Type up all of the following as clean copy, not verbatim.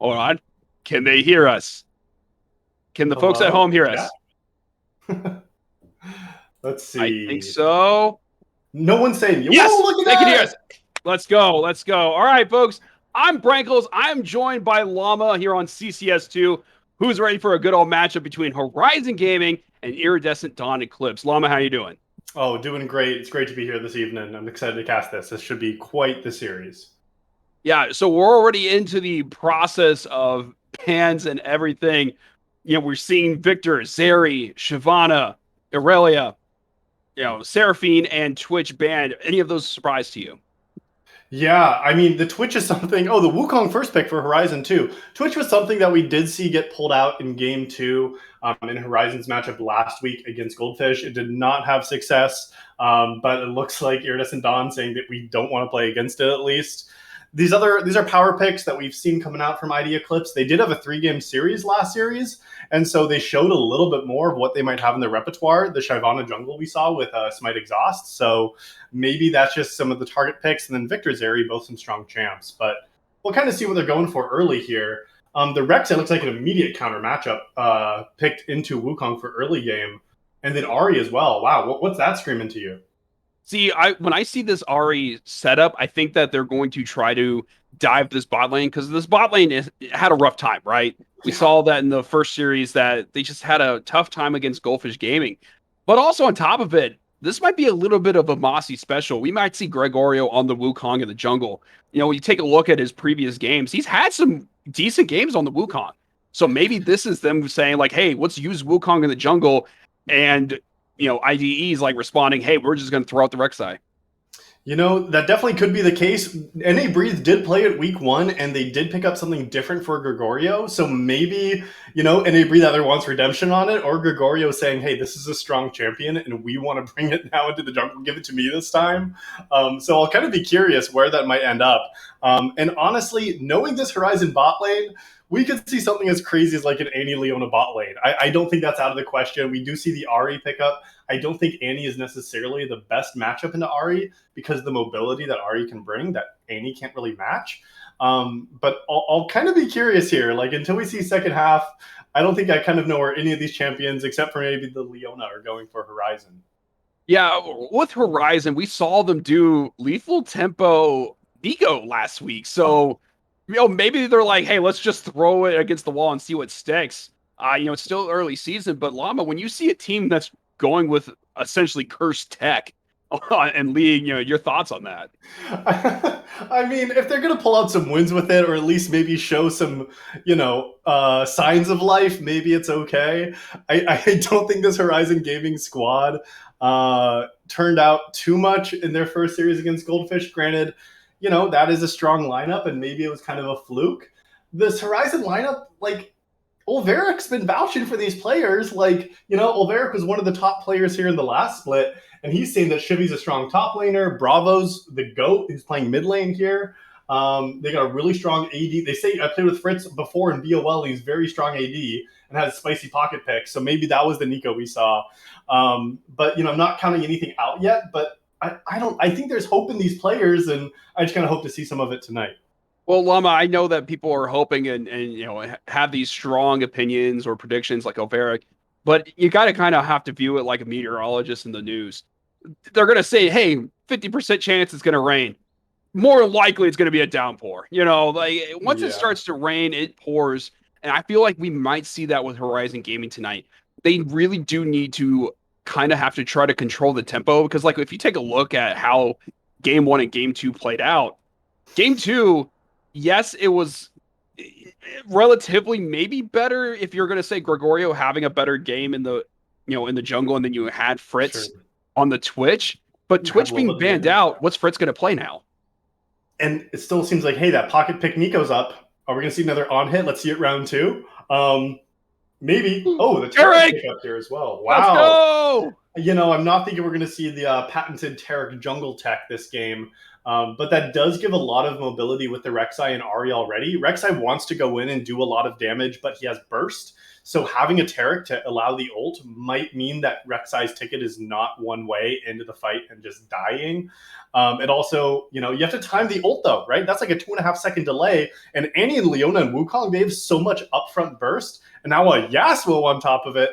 Hold on. Can they hear us? Can the folks at Hello? home hear Yeah. us? Let's I think see. so. No one's saying, whoa, Yes, look at they can hear that. us. Let's go. Let's go. All right, folks. I'm Brankles. I'm joined by Llama here on CCS2, who's ready for a good old matchup between Horizon Gaming and Iridescent Dawn Eclipse. Llama, how you doing? Oh, doing great. It's great to be here this evening. I'm excited to cast this. This should be quite the series. Yeah, so we're already into the process of bans and everything. We're seeing Victor, Zeri, Shyvana, Aurelia, Seraphine, and Twitch banned. Any of those surprise to you? Yeah, I mean, the Twitch is something. Oh, the Wukong first pick for Horizon 2. Twitch was something that we did see get pulled out in game two in Horizon's matchup last week against Goldfish. It did not have success, but it looks like Iridescent Dawn saying that we don't want to play against it at least. These are power picks that we've seen coming out from ID Eclipse. They did have a 3-game series last series, and so they showed a little bit more of what they might have in their repertoire. The Shyvana jungle we saw with Smite Exhaust. So maybe that's just some of the target picks, and then Victor Zeri, both some strong champs. But we'll kind of see what they're going for early here. The Rex, it looks like an immediate counter matchup picked into Wukong for early game, and then Ari as well. Wow, what's that screaming to you? See, when I see this Ari setup, I think that they're going to try to dive this bot lane because this bot lane had a rough time, right? We Yeah. saw that in the first series that they just had a tough time against Goldfish Gaming. But also on top of it, this might be a little bit of a Mossy special. We might see Gregorio on the Wukong in the jungle. When you take a look at his previous games, he's had some decent games on the Wukong. So maybe this is them saying like, "Hey, let's use Wukong in the jungle," and IDE is like responding, "Hey, we're just going to throw out the Rek'Sai." You know, that definitely could be the case. NA Breathe did play it week one, and they did pick up something different for Gregorio. So maybe, NA Breathe either wants redemption on it, or Gregorio saying, hey, this is a strong champion, and we want to bring it now into the jungle. Give it to me this time. So I'll kind of be curious where that might end up. And honestly, knowing this Horizon bot lane, we could see something as crazy as like an Annie Leona bot lane. I don't think that's out of the question. We do see the Ari pickup. I don't think Annie is necessarily the best matchup into Ari because of the mobility that Ari can bring that Annie can't really match. But I'll kind of be curious here. Like until we see second half, I don't think I kind of know where any of these champions, except for maybe the Leona, are going for Horizon. Yeah, with Horizon, we saw them do lethal tempo Nico last week. So, maybe they're like, hey, let's just throw it against the wall and see what sticks. It's still early season, but Llama, when you see a team that's going with essentially cursed tech and leading, your thoughts on that? I mean, if they're going to pull out some wins with it, or at least maybe show some, signs of life, maybe it's okay. I don't think this Horizon Gaming squad turned out too much in their first series against Goldfish. Granted, that is a strong lineup, and maybe it was kind of a fluke. This Horizon lineup, like, Ulveric's been vouching for these players. Like, Ulveric was one of the top players here in the last split, and he's saying that Shivy's a strong top laner. Bravo's the GOAT who's playing mid lane here. They got a really strong AD. They say I played with Fritz before in BOL. He's very strong AD and has spicy pocket picks. So maybe that was the Nico we saw. But I'm not counting anything out yet. But I don't. I think there's hope in these players, and I just kind of hope to see some of it tonight. Well, Llama, I know that people are hoping and have these strong opinions or predictions like Overic, but you got to kind of have to view it like a meteorologist in the news. They're going to say, hey, 50% chance it's going to rain. More likely it's going to be a downpour. Like once it Yeah. starts to rain, it pours. And I feel like we might see that with Horizon Gaming tonight. They really do need to kind of have to try to control the tempo because, like, if you take a look at how game one and game two played out, game two, yes, it was relatively maybe better if you're going to say Gregorio having a better game in the in the jungle, and then you had Sure. Fritz on the Twitch. But Have Twitch a little being bit of banned damage. out, what's Fritz going to play now? And it still seems like, hey, that pocket pick Nico's up. Are we going to see another on hit? Let's see it round two. Maybe. Oh, the Tarek Eric, pick up here as well. let's Wow. go. I'm not thinking we're going to see the patented Tarek jungle tech this game. But that does give a lot of mobility with the Rek'Sai and Ahri already. Rek'Sai wants to go in and do a lot of damage, but he has burst. So having a Taric to allow the ult might mean that Rek'Sai's ticket is not one way into the fight and just dying. It also, you have to time the ult though, right? That's like a 2.5 second delay. And Annie and Leona and Wukong, they have so much upfront burst. And now a Yasuo on top of it.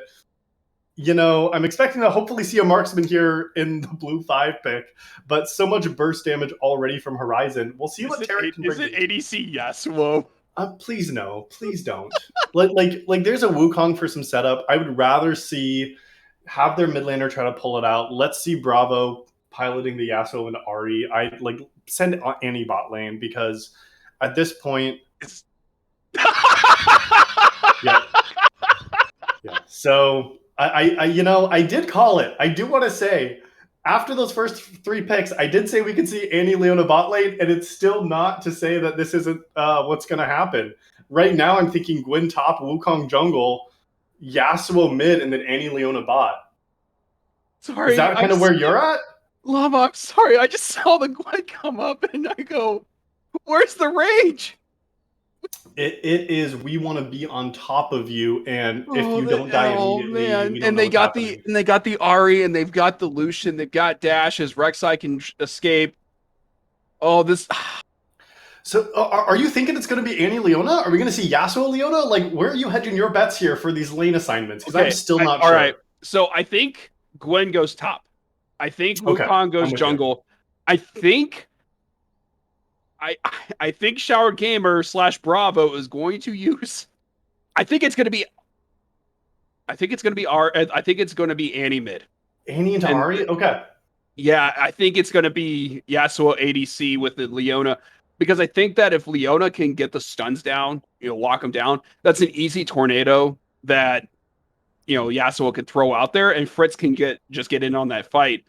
I'm expecting to hopefully see a marksman here in the blue 5 pick, but so much burst damage already from Horizon. We'll see what Taric can bring. Is it ADC Yasuo? Please no, please don't. like there's a Wukong for some setup. I would rather have their mid laner try to pull it out. Let's see Bravo piloting the Yasuo into Ahri. I send Annie bot lane because at this point, yeah. So I did call it. I do want to say, after those first 3 picks, I did say we could see Annie Leona bot lane, and it's still not to say that this isn't what's going to happen. Right now, I'm thinking Gwen top, Wukong jungle, Yasuo mid, and then Annie Leona bot. Sorry, is that kind of where you're at? Llama, I'm sorry. I just saw the Gwen come up, and I go, "Where's the rage?" It is. We want to be on top of you, and if you don't die immediately, man. we don't And know they what's got happening. they got the Ahri, and they've got the Lucian, they've got Dash as Rek'Sai can escape. Oh, this. So, are you thinking it's going to be Annie Leona? Are we going to see Yasuo Leona? Like, where are you hedging your bets here for these lane assignments? Because I'm still not sure. All right. So I think Gwen goes top. I think Wukong goes jungle. I think Shower Gamer / Bravo is going to use. I think it's going to be Annie mid. Annie into Ahri? Okay. Yeah, I think it's going to be Yasuo ADC with the Leona, because I think that if Leona can get the stuns down, lock them down, that's an easy tornado that Yasuo could throw out there, and Fritz can get in on that fight.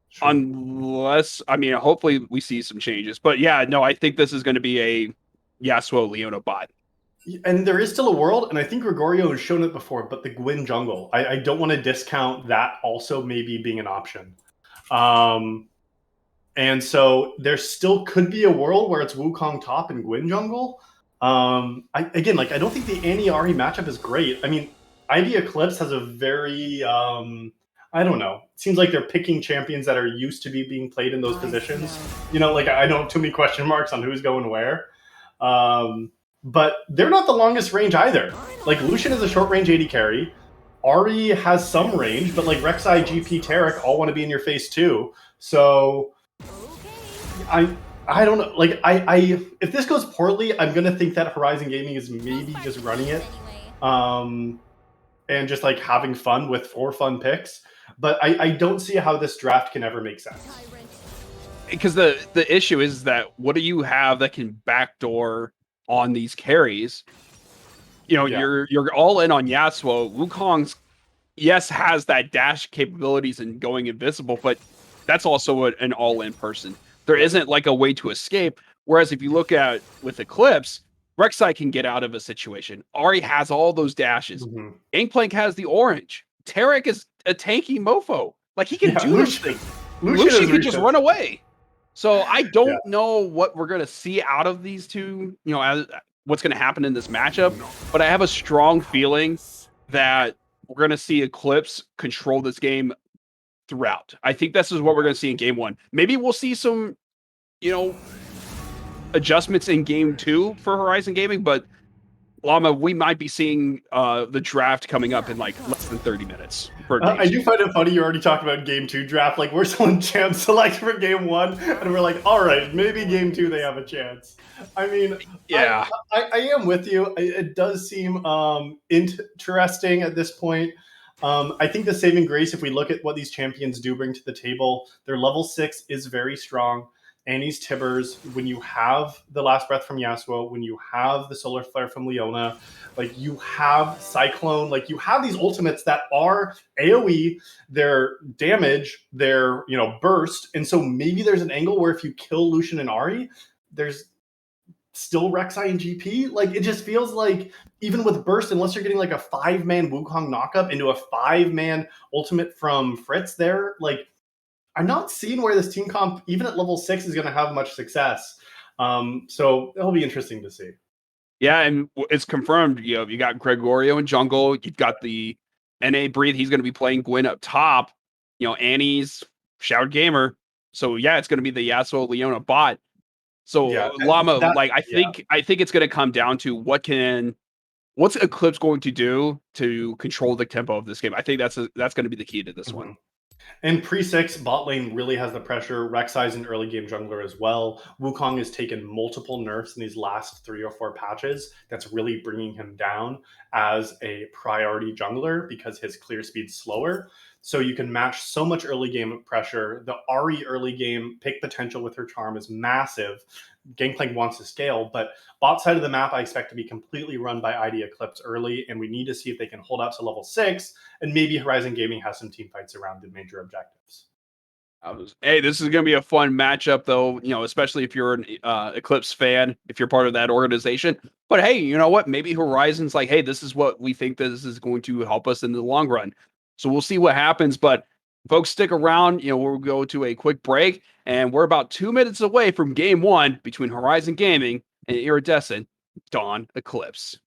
Sure. Unless, hopefully we see some changes. But yeah, no, I think this is going to be a Yasuo Leona bot. And there is still a world, and I think Gregorio has shown it before, but the Gwyn jungle. I don't want to discount that also maybe being an option. And so there still could be a world where it's Wukong top and Gwyn jungle. I don't think the Annie Ahri matchup is great. I mean, Ivy Eclipse has a very I don't know. It seems like they're picking champions that are used to being played in those positions. I don't have too many question marks on who's going where. But they're not the longest range either. Like, Lucian is a short range AD carry. Ahri has some range, but like Rek'Sai, GP, Taric all want to be in your face too. So I don't know. Like, I if this goes poorly, I'm gonna think that Horizon Gaming is maybe just running it, and just like having fun with 4 fun picks. But I don't see how this draft can ever make sense. Because the issue is that what do you have that can backdoor on these carries? You're all in on Yasuo. Wukong's, yes, has that dash capabilities and going invisible, but that's also an all-in person. There isn't like a way to escape. Whereas if you look at with Eclipse, Rek'Sai can get out of a situation. Ahri has all those dashes. Mm-hmm. Gangplank has the orange. Taric is a tanky mofo. Like, he can do this thing. Lucian can just run away. So I don't know what we're going to see out of these two, as what's going to happen in this matchup. But I have a strong feeling that we're going to see Eclipse control this game throughout. I think this is what we're going to see in game 1. Maybe we'll see some, adjustments in game 2 for Horizon Gaming, but Llama, we might be seeing the draft coming up in like less than 30 minutes. I do find it funny you already talked about game 2 draft. Like, we're still in champ select for game 1, and we're like, all right, maybe game 2 they have a chance. I mean, yeah, I am with you. It does seem interesting at this point. I think the saving grace, if we look at what these champions do bring to the table, their level 6 is very strong. Annie's Tibbers, when you have the Last Breath from Yasuo, when you have the Solar Flare from Leona, like, you have Cyclone, like, you have these ultimates that are AoE, their damage, their, burst. And so maybe there's an angle where if you kill Lucian and Ahri, there's still Rek'Sai and GP. Like, it just feels like even with burst, unless you're getting like a 5-man Wukong knockup into a 5-man ultimate from Fritz there, like, I'm not seeing where this team comp, even at level 6, is going to have much success. So it'll be interesting to see. Yeah, and it's confirmed. You got Gregorio in jungle. You've got the NA Breathe. He's going to be playing Gwyn up top. Annie's Shout Gamer. So yeah, it's going to be the Yasuo Leona bot. Yeah, So Llama, that like yeah. I think it's going to come down to what's Eclipse going to do to control the tempo of this game. I think that's going to be the key to this one. Mhm. In pre-6, bot lane really has the pressure. Rek'Sai's an early game jungler as well. Wukong has taken multiple nerfs in these last 3 or 4 patches. That's really bringing him down as a priority jungler because his clear speed's slower. So you can match so much early game pressure. The Ari early game pick potential with her charm is massive. Gangplank wants to scale, but bot side of the map I expect to be completely run by ID Eclipse early, and we need to see if they can hold out to level 6, and maybe Horizon Gaming has some team fights around the major objectives. Hey, this is going to be a fun matchup, though. Especially if you're an Eclipse fan, if you're part of that organization. But hey, you know what? Maybe Horizon's like, hey, this is what we think this is going to help us in the long run. So we'll see what happens. But folks, stick around. We'll go to a quick break, and we're about 2 minutes away from Game One between Horizon Gaming and Iridescent Dawn Eclipse.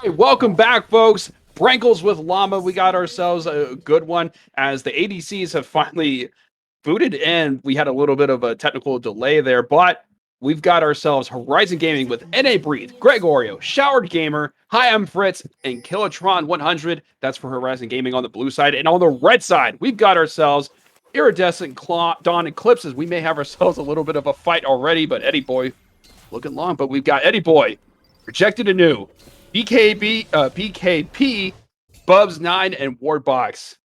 Hey, welcome back, folks. Brankles with Llama. We got ourselves a good one as the ADCs have finally booted in. We had a little bit of a technical delay there, but we've got ourselves Horizon Gaming with NA Breathe, Gregorio, Showered Gamer, Hi, I'm Fritz, and Kilotron 100. That's for Horizon Gaming on the blue side. And on the red side, we've got ourselves Iridescent, Dawn, Eclipses. We may have ourselves a little bit of a fight already, but Eddie Boy looking long. But we've got Eddie Boy, Rejected Anew, BKP, Bubs 9, and Wardbox.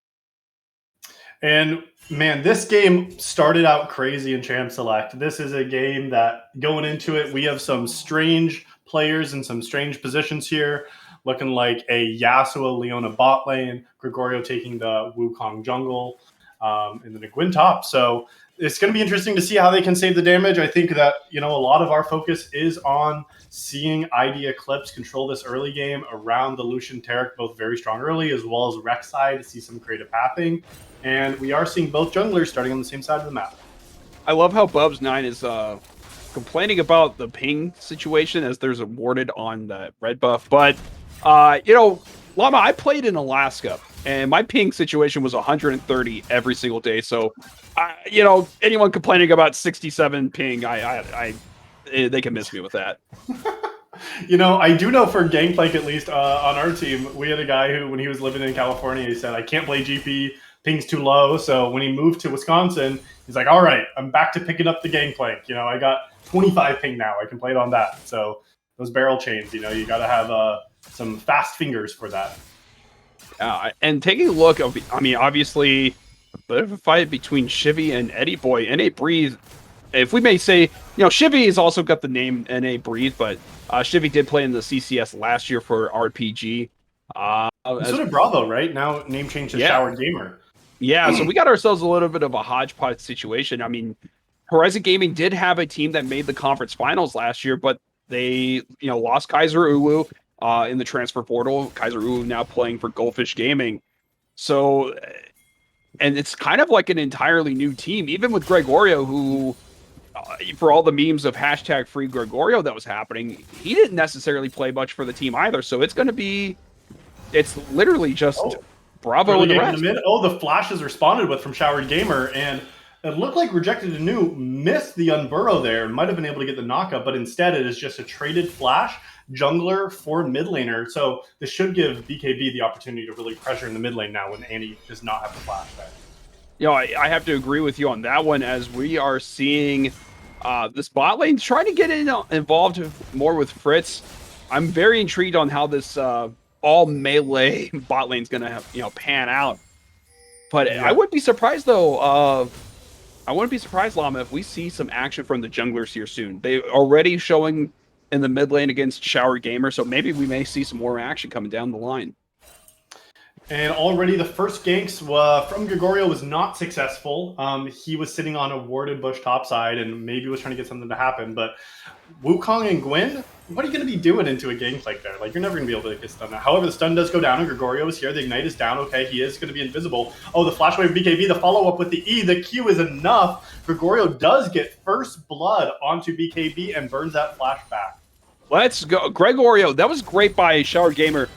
And man, this game started out crazy in Champ Select. This is a game that going into it, we have some strange players in some strange positions here, looking like a Yasuo Leona bot lane, Gregorio taking the Wukong jungle, and then a Gwyn top. So it's going to be interesting to see how they can save the damage. I think that, a lot of our focus is on seeing ID Eclipse control this early game around the Lucian Taric, both very strong early, as well as Rek'Sai to see some creative pathing. And we are seeing both junglers starting on the same side of the map. I love how Bubs 9 is complaining about the ping situation as there's a warded on the red buff. But, Llama, I played in Alaska, and my ping situation was 130 every single day. So, anyone complaining about 67 ping, they can miss me with that. I do know for Gangplank, at least on our team, we had a guy who, when he was living in California, he said, I can't play GP, ping's too low. So when he moved to Wisconsin, he's like, all right, I'm back to picking up the Gangplank. I got 25 ping now. I can play it on that. So those barrel chains, you got to have some fast fingers for that. And taking a look, obviously, a bit of a fight between Shivy and Eddie Boy. NA Breathe, if we may say, Shivy has also got the name NA Breathe, but Shivy did play in the CCS last year for RPG. So did Bravo, right? Now name change to Showered Gamer. Yeah, so we got ourselves a little bit of a hodgepodge situation. Horizon Gaming did have a team that made the conference finals last year, but they, lost Kaiser Uwu in the transfer portal. Kaiser Uwu now playing for Goldfish Gaming. So, and it's kind of like an entirely new team, even with Gregorio, who, for all the memes of hashtag free Gregorio that was happening, he didn't necessarily play much for the team either. So it's literally just Bravo and the rest. The flashes responded with from Showered Gamer, and it looked like Rejected Anew missed the Unburrow there and might have been able to get the knockup, but instead it is just a traded flash jungler for mid laner. So this should give BKB the opportunity to really pressure in the mid lane now when Annie does not have the flash there. I have to agree with you on that one, as we are seeing this bot lane trying to get involved more with Fritz. I'm very intrigued on how this all melee bot lane's gonna pan out. But yeah. I wouldn't be surprised though. I wouldn't be surprised, Llama, if we see some action from the junglers here soon. They're already showing in the mid lane against Shower Gamer, so maybe we may see some more action coming down the line. And already the first ganks from Gregorio was not successful. He was sitting on a warded bush topside and maybe was trying to get something to happen. But Wukong and Gwyn, what are you going to be doing into a gank like there? Like, you're never going to be able to get stunned. However, the stun does go down and Gregorio is here. The ignite is down. Okay, he is going to be invisible. Oh, the flash wave BKB, the follow-up with the E. The Q is enough. Gregorio does get first blood onto BKB and burns that flash back. Let's go. Gregorio, that was great by Shower Gamer.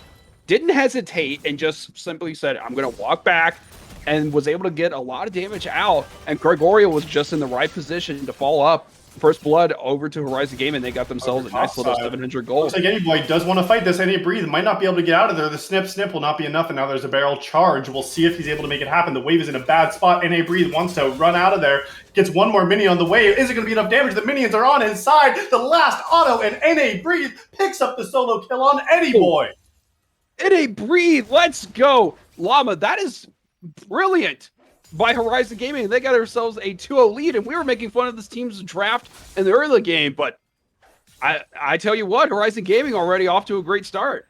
Didn't hesitate and just simply said, I'm going to walk back, and was able to get a lot of damage out. And Gregorio was just in the right position to follow up. First blood over to Horizon Gaming. They got themselves a nice little 700 gold. Looks like Any Boy does want to fight this. Any Breathe might not be able to get out of there. The snip will not be enough, and now there's a barrel charge. We'll see if he's able to make it happen. The wave is in a bad spot. Any Breathe wants to run out of there. Gets one more minion on the wave. Is it going to be enough damage? The minions are on his side. The last auto, and Any Breathe picks up the solo kill on Any Boy. Any Breathe, let's go. Llama, that is brilliant by Horizon Gaming. They got themselves a 2-0 lead, and we were making fun of this team's draft in the early game, but I tell you what, Horizon Gaming already off to a great start.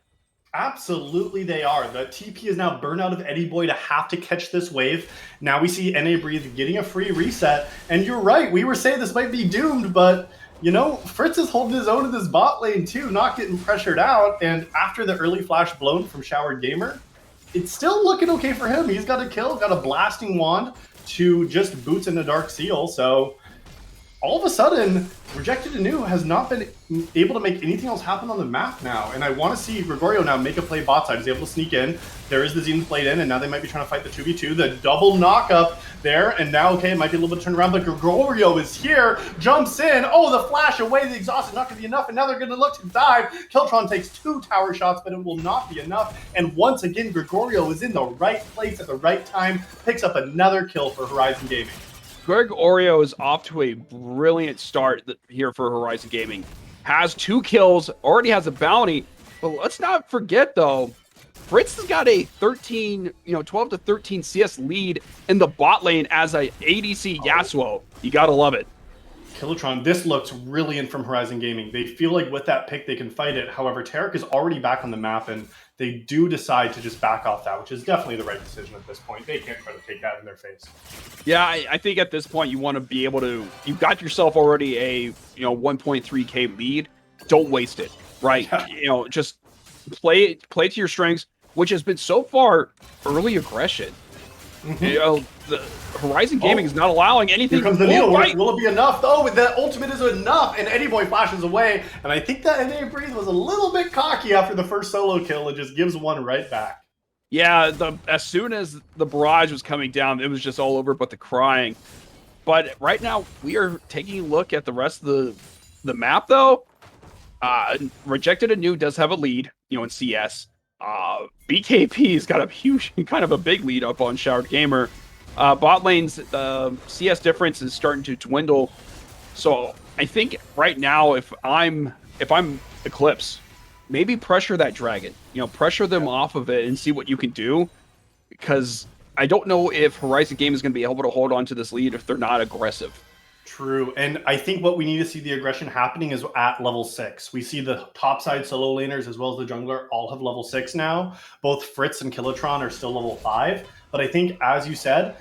Absolutely they are. The TP is now burned out of Eddie Boy to have to catch this wave. Now we see NA Breathe getting a free reset, and you're right, we were saying this might be doomed, but Fritz is holding his own in this bot lane too, not getting pressured out, and after the early flash blown from Showered Gamer, it's still looking okay for him. He's got a kill, got a blasting wand to just boots in the Dark Seal, so all of a sudden, Rejected Anew has not been able to make anything else happen on the map now. And I want to see Gregorio now make a play bot side. He's able to sneak in. There is the Zenith Blade in, and now they might be trying to fight the 2v2. The double knock-up there, and now, okay, it might be a little bit turned around, but Gregorio is here, jumps in. Oh, the flash away, the exhaust is not going to be enough, and now they're going to look to dive. Kiltron takes 2 tower shots, but it will not be enough. And once again, Gregorio is in the right place at the right time, picks up another kill for Horizon Gaming. Gregorio is off to a brilliant start here for Horizon Gaming. Has 2 kills, already has a bounty, but let's not forget though, Fritz has got a 12 to 13 CS lead in the bot lane as a ADC Yasuo. You gotta love it. Kilotron, this looks really in from Horizon Gaming. They feel like with that pick they can fight it. However, Tarek is already back on the map, and they do decide to just back off that, which is definitely the right decision at this point. They can't try to take that in their face. Yeah, I think at this point you want to be able to. You've got yourself already a 1.3K lead. Don't waste it, right? Yeah. Just play to your strengths, which has been so far early aggression. Mm-hmm. The Horizon Gaming is not allowing anything. Here comes the needle. Will it be enough? Oh, the ultimate is enough, and Eddie Boy flashes away. And I think that NA Breathe was a little bit cocky after the first solo kill and just gives one right back. Yeah, as soon as the barrage was coming down, it was just all over but the crying. But right now, we are taking a look at the rest of the map, though. Rejected Anew does have a lead, in CS. BKP's got a huge, kind of a big lead up on Showered Gamer. Bot lane's CS difference is starting to dwindle. So I think right now, if I'm Eclipse, maybe pressure that dragon. Pressure them off of it and see what you can do. Because I don't know if Horizon Game is going to be able to hold on to this lead if they're not aggressive. True, and I think what we need to see the aggression happening is at level 6. We see the topside solo laners as well as the jungler all have level 6 now. Both Fritz and Kilotron are still level 5. But I think, as you said,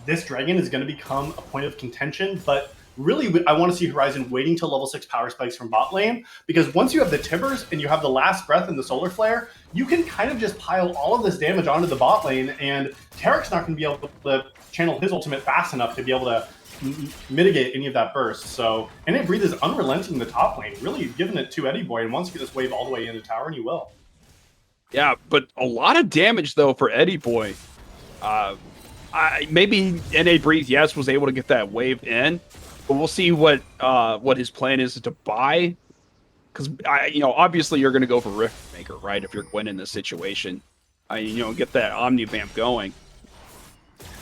this dragon is going to become a point of contention. But really, I want to see Horizon waiting till level 6 power spikes from bot lane. Because once you have the Tibbers and you have the last breath and the solar flare, you can kind of just pile all of this damage onto the bot lane. And Tarek's not going to be able to channel his ultimate fast enough to be able to mitigate any of that burst. So NA Breathe is unrelenting in the top lane, really giving it to Eddie Boy, and wants to get this wave all the way into tower, and he will. Yeah, but a lot of damage though for Eddie Boy. Maybe NA Breathe, yes, was able to get that wave in, but we'll see what his plan is to buy. Because obviously you're going to go for Rift Maker, right? If you're Gwen in this situation, get that Omni Vamp going.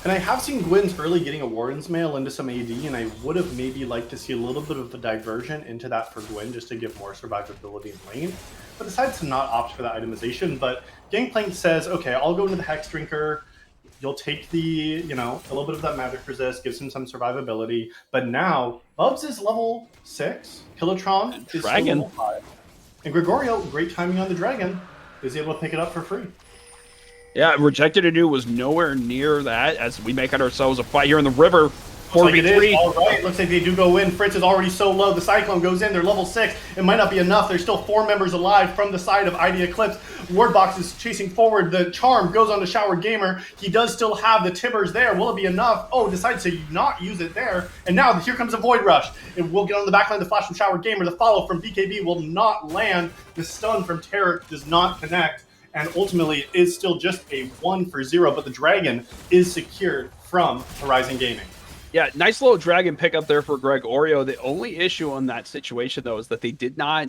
And I have seen Gwen's early getting a Warden's Mail into some AD, and I would have maybe liked to see a little bit of a diversion into that for Gwen, just to give more survivability in lane. But decides to not opt for that itemization. But Gangplank says, okay, I'll go into the Hex Drinker. You'll take the, a little bit of that magic resist, gives him some survivability. But now, Bubs is level 6. Kilotron is still level 5. And Gregorio, great timing on the Dragon, is able to pick it up for free. Yeah, Rejected Anew was nowhere near that as we make ourselves a fight here in the river. 4v3. All right, looks like they do go in. Fritz is already so low. The Cyclone goes in. They're level 6. It might not be enough. There's still 4 members alive from the side of ID Eclipse. Wardbox is chasing forward. The Charm goes on to Showered Gamer. He does still have the Tibbers there. Will it be enough? Oh, decides to not use it there. And now here comes a Void Rush. It will get on the backline. The flash from Showered Gamer. The follow from BKB will not land. The stun from Tarek does not connect. And ultimately, it is still just a 1-for-0, but the Dragon is secured from Horizon Gaming. Yeah, nice little Dragon pickup there for Gregorio. The only issue on that situation, though, is that they did not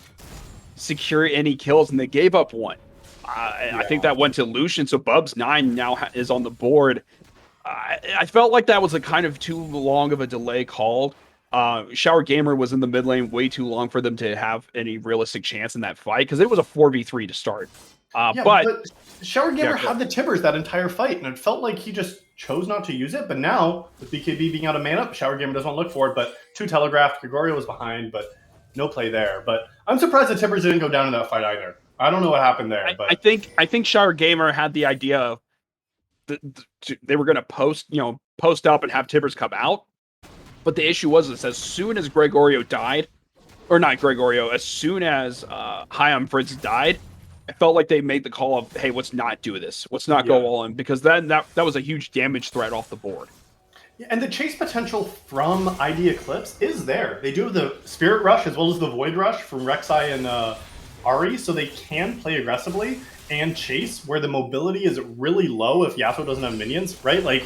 secure any kills, and they gave up one. I think that went to Lucian, so Bubs 9 now is on the board. I felt like that was a kind of too long of a delay called. Shower Gamer was in the mid lane way too long for them to have any realistic chance in that fight, because it was a 4v3 to start. But Shower Gamer had the Tibbers that entire fight, and it felt like he just chose not to use it. But now, with BKB being out of mana, Shower Gamer doesn't want to look for it. But 2 telegraphed, Gregorio was behind, but no play there. But I'm surprised the Tibbers didn't go down in that fight either. I don't know what happened there. But I think Shower Gamer had the idea of they were going to post up and have Tibbers come out. But the issue was as soon as Gregorio died, or not Gregorio, as soon as Hyam Fritz died, I felt like they made the call of, hey, let's not do this. Let's not go all in, because then that was a huge damage threat off the board. Yeah, and the chase potential from ID Eclipse is there. They do have the Spirit Rush as well as the Void Rush from Rek'Sai and Ari, so they can play aggressively and chase where the mobility is really low if Yasuo doesn't have minions, right? Like,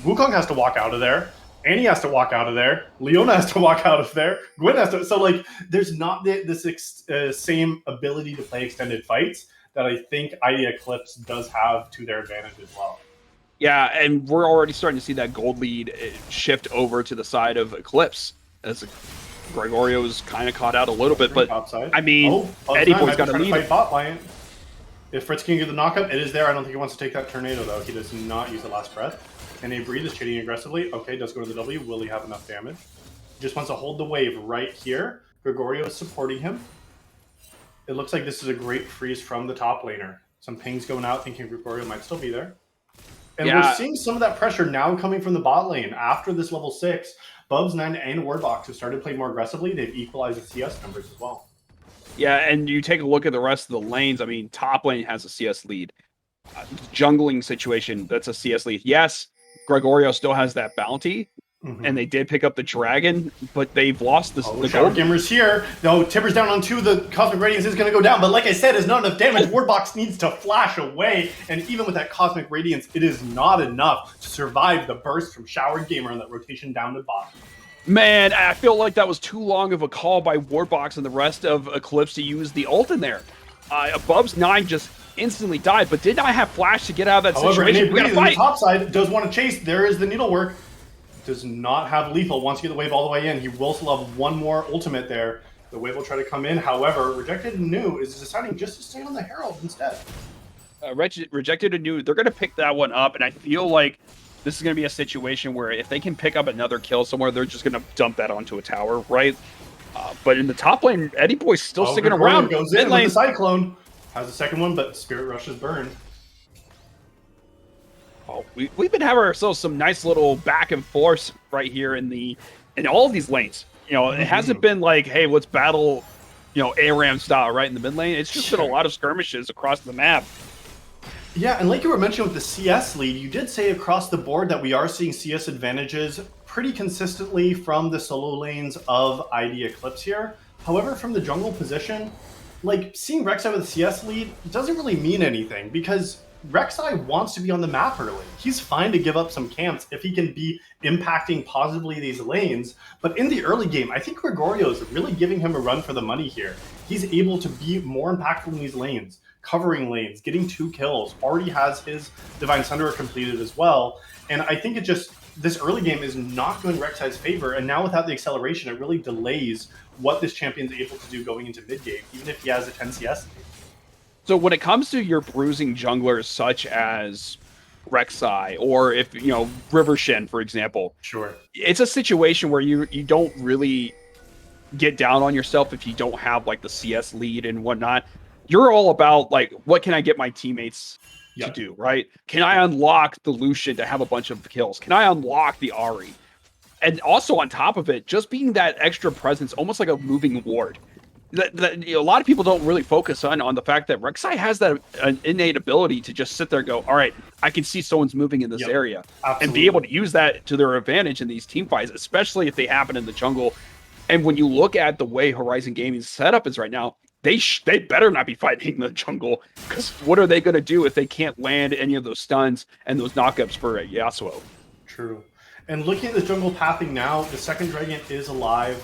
Wukong has to walk out of there. Annie has to walk out of there. Leona has to walk out of there. Gwen has to. So, like, there's not this same ability to play extended fights that I think ID Eclipse does have to their advantage as well. Yeah, and we're already starting to see that gold lead shift over to the side of Eclipse as Gregorio's kind of caught out a little bit, but I mean, Eddie Boy's got to lead. Fight bot lane. If Fritz can get the knockup, it is there. I don't think he wants to take that tornado though. He does not use the last breath. And a breathe is trading aggressively. Okay, does go to the W. Will he have enough damage? Just wants to hold the wave right here. Gregorio is supporting him. It looks like this is a great freeze from the top laner. Some pings going out, thinking Gregorio might still be there. And we're seeing some of that pressure now coming from the bot lane. After this level 6, Bubs, 9, and Wardbox have started playing more aggressively. They've equalized the CS numbers as well. Yeah, and you take a look at the rest of the lanes. I mean, top lane has a CS lead. Jungling situation, that's a CS lead. Yes, Gregorio still has that bounty, and they did pick up the dragon, but they've lost the Shower Gamer's here. No, Timber's down on 2. The Cosmic Radiance is going to go down, but like I said, it's not enough damage. Wardbox needs to flash away, and even with that Cosmic Radiance, it is not enough to survive the burst from Shower Gamer and that rotation down to bot. Man, I feel like that was too long of a call by Wardbox and the rest of Eclipse to use the ult in there. Bubs 9 just instantly died, but did not have flash to get out of that situation. However, on the top side does want to chase. There is the needlework. Does not have lethal. Wants to get the wave all the way in. He will still have one more ultimate there. The wave will try to come in. However, Rejected New is deciding just to stay on the Herald instead. Rejected New, they're going to pick that one up, and I feel like this is going to be a situation where if they can pick up another kill somewhere, they're just going to dump that onto a tower, right? But in the top lane, Eddie Boy's still sticking around. Goes in with the Cyclone. Has a second one, but Spirit Rush is burned. Oh, we've been having ourselves some nice little back and forth right here in all of these lanes. You know, it hasn't been like, hey, let's battle, ARAM style right in the mid lane. It's just been a lot of skirmishes across the map. Yeah, and like you were mentioning with the CS lead, you did say across the board that we are seeing CS advantages pretty consistently from the solo lanes of ID Eclipse here. However, from the jungle position, like seeing Rek'Sai with the CS lead doesn't really mean anything because Rek'Sai wants to be on the map early. He's fine to give up some camps if he can be impacting positively these lanes. But in the early game, I think Gregorio is really giving him a run for the money here. He's able to be more impactful in these lanes, covering lanes, getting 2 kills, already has his Divine Sunderer completed as well. And I think this early game is not going Rek'Sai's favor, and now without the acceleration, it really delays what this champion's able to do going into mid game, even if he has a 10 CS lead. So when it comes to your bruising junglers such as Rek'Sai, or if, River Shen, for example. Sure. It's a situation where you don't really get down on yourself if you don't have, like, the CS lead and whatnot. You're all about, like, what can I get my teammates to do, right? Can I unlock the Lucian to have a bunch of kills? Can I unlock the Ahri? And also on top of it, just being that extra presence, almost like a moving ward. A lot of people don't really focus on the fact that Rek'Sai has that an innate ability to just sit there and go, all right, I can see someone's moving in this area. Absolutely. And be able to use that to their advantage in these team fights, especially if they happen in the jungle. And when you look at the way Horizon Gaming's setup is right now, they better not be fighting in the jungle, because what are they going to do if they can't land any of those stuns and those knockups for Yasuo? True. And looking at the jungle pathing now, the second dragon is alive.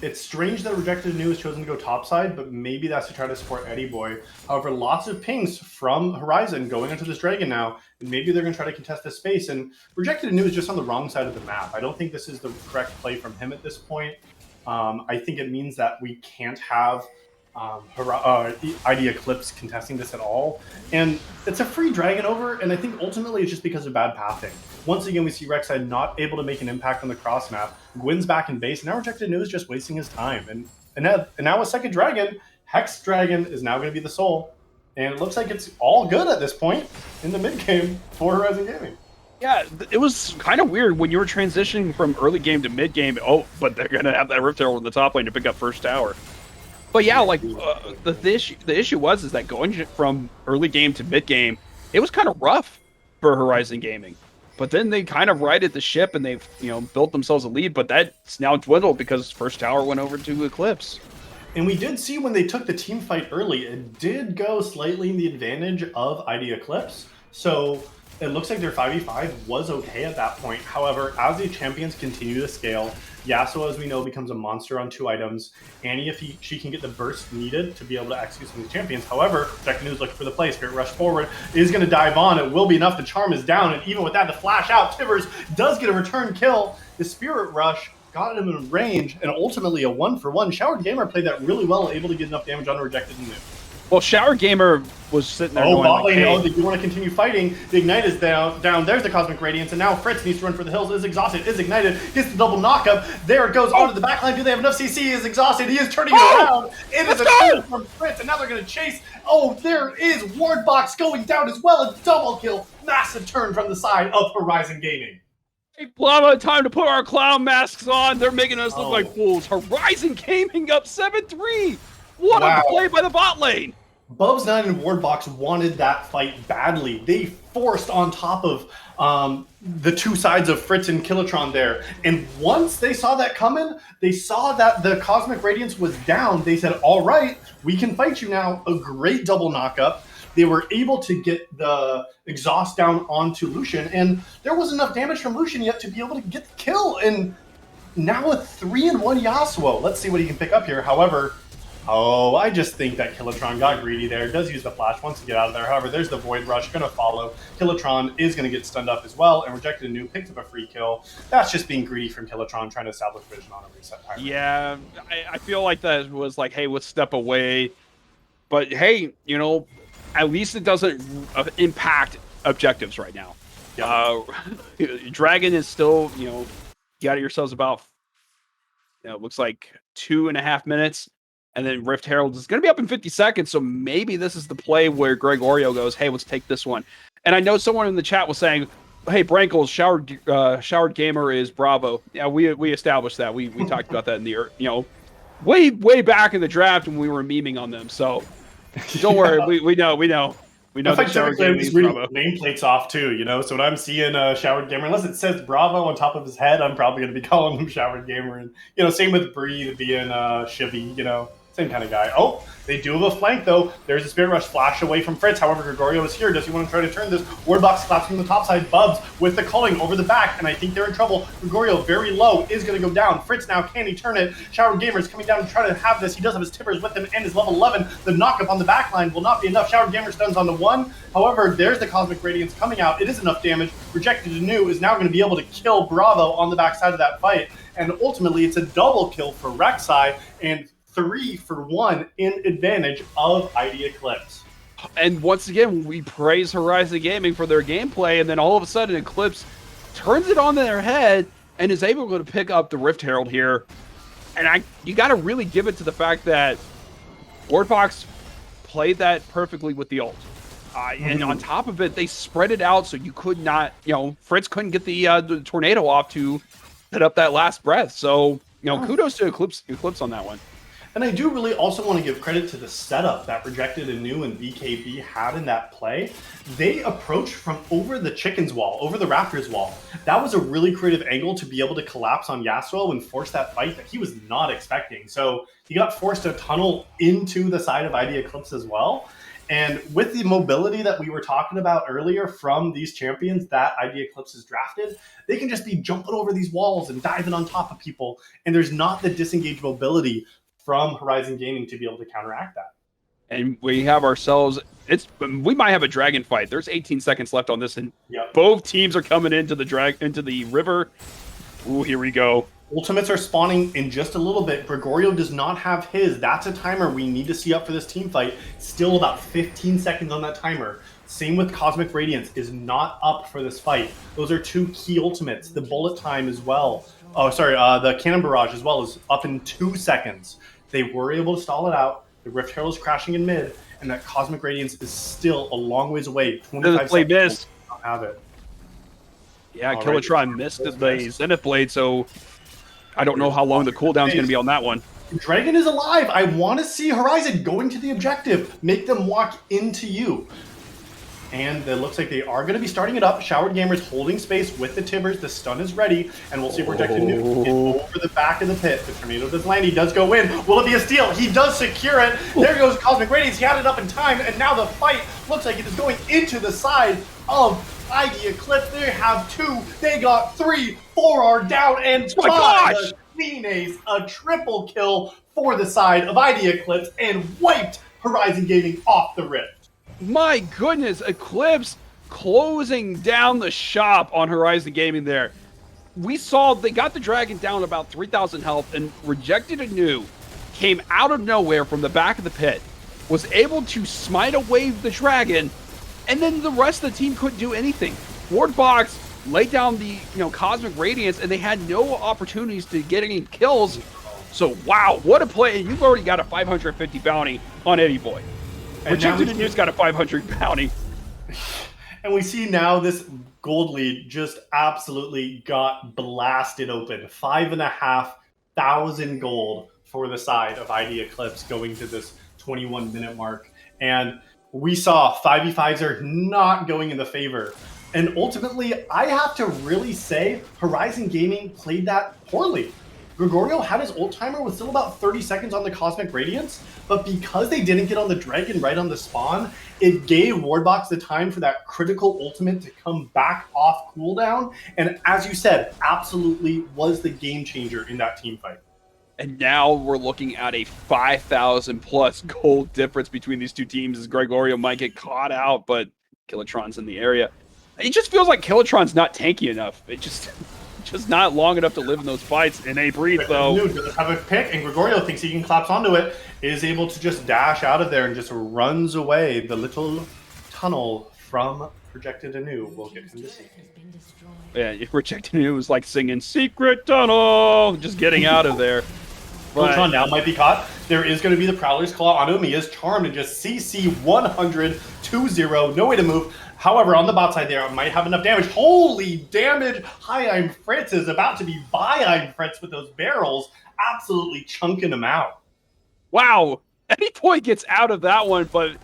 It's strange that Rejected New has chosen to go topside, but maybe that's to try to support Eddie Boy. However, lots of pings from Horizon going into this dragon now, and maybe they're going to try to contest this space. And Rejected New is just on the wrong side of the map. I don't think this is the correct play from him at this point. I think it means that we can't have ID Eclipse contesting this at all. And it's a free dragon over, and I think ultimately it's just because of bad pathing. Once again, we see Rek'Sai not able to make an impact on the cross map. Gwyn's back in base, and now Rejected New is just wasting his time. And now a second dragon, Hex Dragon, is now going to be the soul. And it looks like it's all good at this point in the mid game for Horizon Gaming. Yeah, it was kind of weird when you were transitioning from early game to mid game. Oh, but they're going to have that Rift Herald in the top lane to pick up first tower. But yeah, like the issue was that going from early game to mid game, it was kind of rough for Horizon Gaming. But then they kind of righted the ship and they've, built themselves a lead. But that's now dwindled because first tower went over to Eclipse. And we did see when they took the team fight early, it did go slightly in the advantage of ID Eclipse. So it looks like their 5v5 was okay at that point. However, as the champions continue to scale, Yasuo, as we know, becomes a monster on 2 items. Annie, if she can get the burst needed to be able to execute some of these champions. However, Tekken is looking for the play. Spirit Rush forward is going to dive on. It will be enough. The charm is down. And even with that, the flash out, Tivers does get a return kill. The Spirit Rush got him in range, and ultimately a 1-for-1. Showered Gamer played that really well, able to get enough damage on Rejected and New. Well, Shower Gamer was sitting there. Oh, going bot lane, like, hey. they do want to continue fighting. The Ignite is down. There's the Cosmic Radiance, and now Fritz needs to run for the hills. Is exhausted. Is ignited. Gets the double knockup. There it goes onto the backline. Do they have enough CC? He is exhausted. He is turning it around. It is a turn from Fritz, and now they're going to chase. Oh, there is Ward Box going down as well. A double kill. Massive turn from the side of Horizon Gaming. Hey, Blama, time to put our clown masks on. They're making us look like fools. Horizon Gaming up 7-3. What a play by the bot lane. Bubs9 and Wardbox wanted that fight badly. They forced on top of the 2 sides of Fritz and Killatron there. And once they saw that coming, they saw that the Cosmic Radiance was down. They said, all right, we can fight you now. A great double knockup. They were able to get the exhaust down onto Lucian, and there wasn't enough damage from Lucian yet to be able to get the kill. And now a 3-1 Yasuo. Let's see what he can pick up here. However, I just think that Killatron got greedy there. Does use the flash, wants to get out of there. However, there's the Void Rush, going to follow. Killatron is going to get stunned up as well, and Rejected New picks up a free kill. That's just being greedy from Killatron, trying to establish vision on a reset timer. Yeah, I feel like that was like, hey, let's step away. But hey, at least it doesn't impact objectives right now. Dragon is still, you got yourselves about, it looks like 2.5 minutes. And then Rift Herald is going to be up in 50 seconds. So maybe this is the play where Gregorio goes, hey, let's take this one. And I know someone in the chat was saying, hey, Brankles, showered gamer is Bravo. Yeah, we established that. We talked about that in the, way back in the draft when we were memeing on them. So don't worry. We know. If Showered Gamer is reading nameplates off too, So when I'm seeing Showered Gamer, unless it says Bravo on top of his head, I'm probably going to be calling him Showered Gamer. And same with Breathe being Shivy, same kind of guy. Oh, they do have a flank though. There's a Spirit Rush flash away from Fritz. However, Gregorio is here. Does he want to try to turn this? Wardbox claps from the top side. Bubs with the culling over the back, and I think they're in trouble. Gregorio very low is going to go down. Fritz now, can he turn it? Showered Gamer is coming down to try to have this. He does have his tippers with him and his level 11. The knockup on the back line will not be enough. Showered Gamer stuns on the 1. However, there's the Cosmic Radiance coming out. It is enough damage. Rejected New is now going to be able to kill Bravo on the backside of that fight, and ultimately it's a double kill for Rek'Sai, and 3-for-1 in advantage of ID Eclipse. And once again, we praise Horizon Gaming for their gameplay, and then all of a sudden Eclipse turns it on their head and is able to pick up the Rift Herald here. And you got to really give it to the fact that Wardbox played that perfectly with the ult. And on top of it, they spread it out so you could not, Fritz couldn't get the tornado off to hit up that last breath. So, kudos to Eclipse on that one. And I do really also want to give credit to the setup that Rejected and New and BKB had in that play. They approached from over the Chicken's wall, over the Raptors wall. That was a really creative angle to be able to collapse on Yasuo and force that fight that he was not expecting. So he got forced to tunnel into the side of ID Eclipse as well. And with the mobility that we were talking about earlier from these champions that ID Eclipse has drafted, they can just be jumping over these walls and diving on top of people. And there's not the disengaged mobility from Horizon Gaming to be able to counteract that. And we have ourselves, we might have a dragon fight. There's 18 seconds left on this, and both teams are coming into the river. Ooh, here we go. Ultimates are spawning in just a little bit. Gregorio does not have his. That's a timer we need to see up for this team fight. Still about 15 seconds on that timer. Same with Cosmic Radiance is not up for this fight. Those are 2 key ultimates. The bullet time as well. Oh, sorry, the cannon barrage as well is up in 2 seconds. They were able to stall it out. The Rift Herald is crashing in mid, and that Cosmic Radiance is still a long ways away. 25 seconds. Miss. Don't have it. Yeah, Killatron missed the Zenith Blade, so I don't know how long the cooldown is going to be on that one. Dragon is alive. I want to see Horizon going to the objective. Make them walk into you. And it looks like they are going to be starting it up. Showered Gamer's holding space with the Tibbers. The stun is ready. And we'll see Projected Nuke over the back of the pit. The Tornado does land. He does go in. Will it be a steal? He does secure it. There goes Cosmic Radiance. He had it up in time. And now the fight looks like it is going into the side of ID Eclipse. They have 2. They got 3. 4 are down. And oh my gosh! Clean ace. A triple kill for the side of ID Eclipse and wiped Horizon Gaming off the rip. My goodness, Eclipse closing down the shop on Horizon Gaming there. We saw they got the dragon down about 3,000 health and Rejected Anew came out of nowhere from the back of the pit, was able to smite away the dragon, and then the rest of the team couldn't do anything. Wardbox laid down the Cosmic Radiance and they had no opportunities to get any kills. So wow, what a play. And you've already got a 550 bounty on Eddie Boy. Rejected Anew's got a 500 bounty. And we see now this gold lead just absolutely got blasted open. 5,500 gold for the side of ID Eclipse going to this 21-minute mark. And we saw 5v5s are not going in the favor. And ultimately, I have to really say Horizon Gaming played that poorly. Gregorio had his ult timer with still about 30 seconds on the Cosmic Radiance, but because they didn't get on the Dragon right on the spawn, it gave Wardbox the time for that critical ultimate to come back off cooldown, and as you said, absolutely was the game changer in that team fight. And now we're looking at a 5,000 plus gold difference between these two teams as Gregorio might get caught out, but Kilotron's in the area. It just feels like Kilotron's not tanky enough. It just not long enough to live in those fights. And a breathe though. Dude does have a pick, and Gregorio thinks he can collapse onto it. Is able to just dash out of there and just runs away. The little tunnel from Projected Anew will get him to see. Yeah, Projected Anew was like singing "Secret Tunnel," just getting out of there. Kilotron now might be caught. There is going to be the Prowler's Claw on him. He is charmed and just CC 100 2-0. No way to move. However, on the bot side there, it might have enough damage. Holy damage! Hi, I'm Fritz is about to be by I'm Fritz with those barrels, absolutely chunking him out. Wow, Eddie Boy gets out of that one, but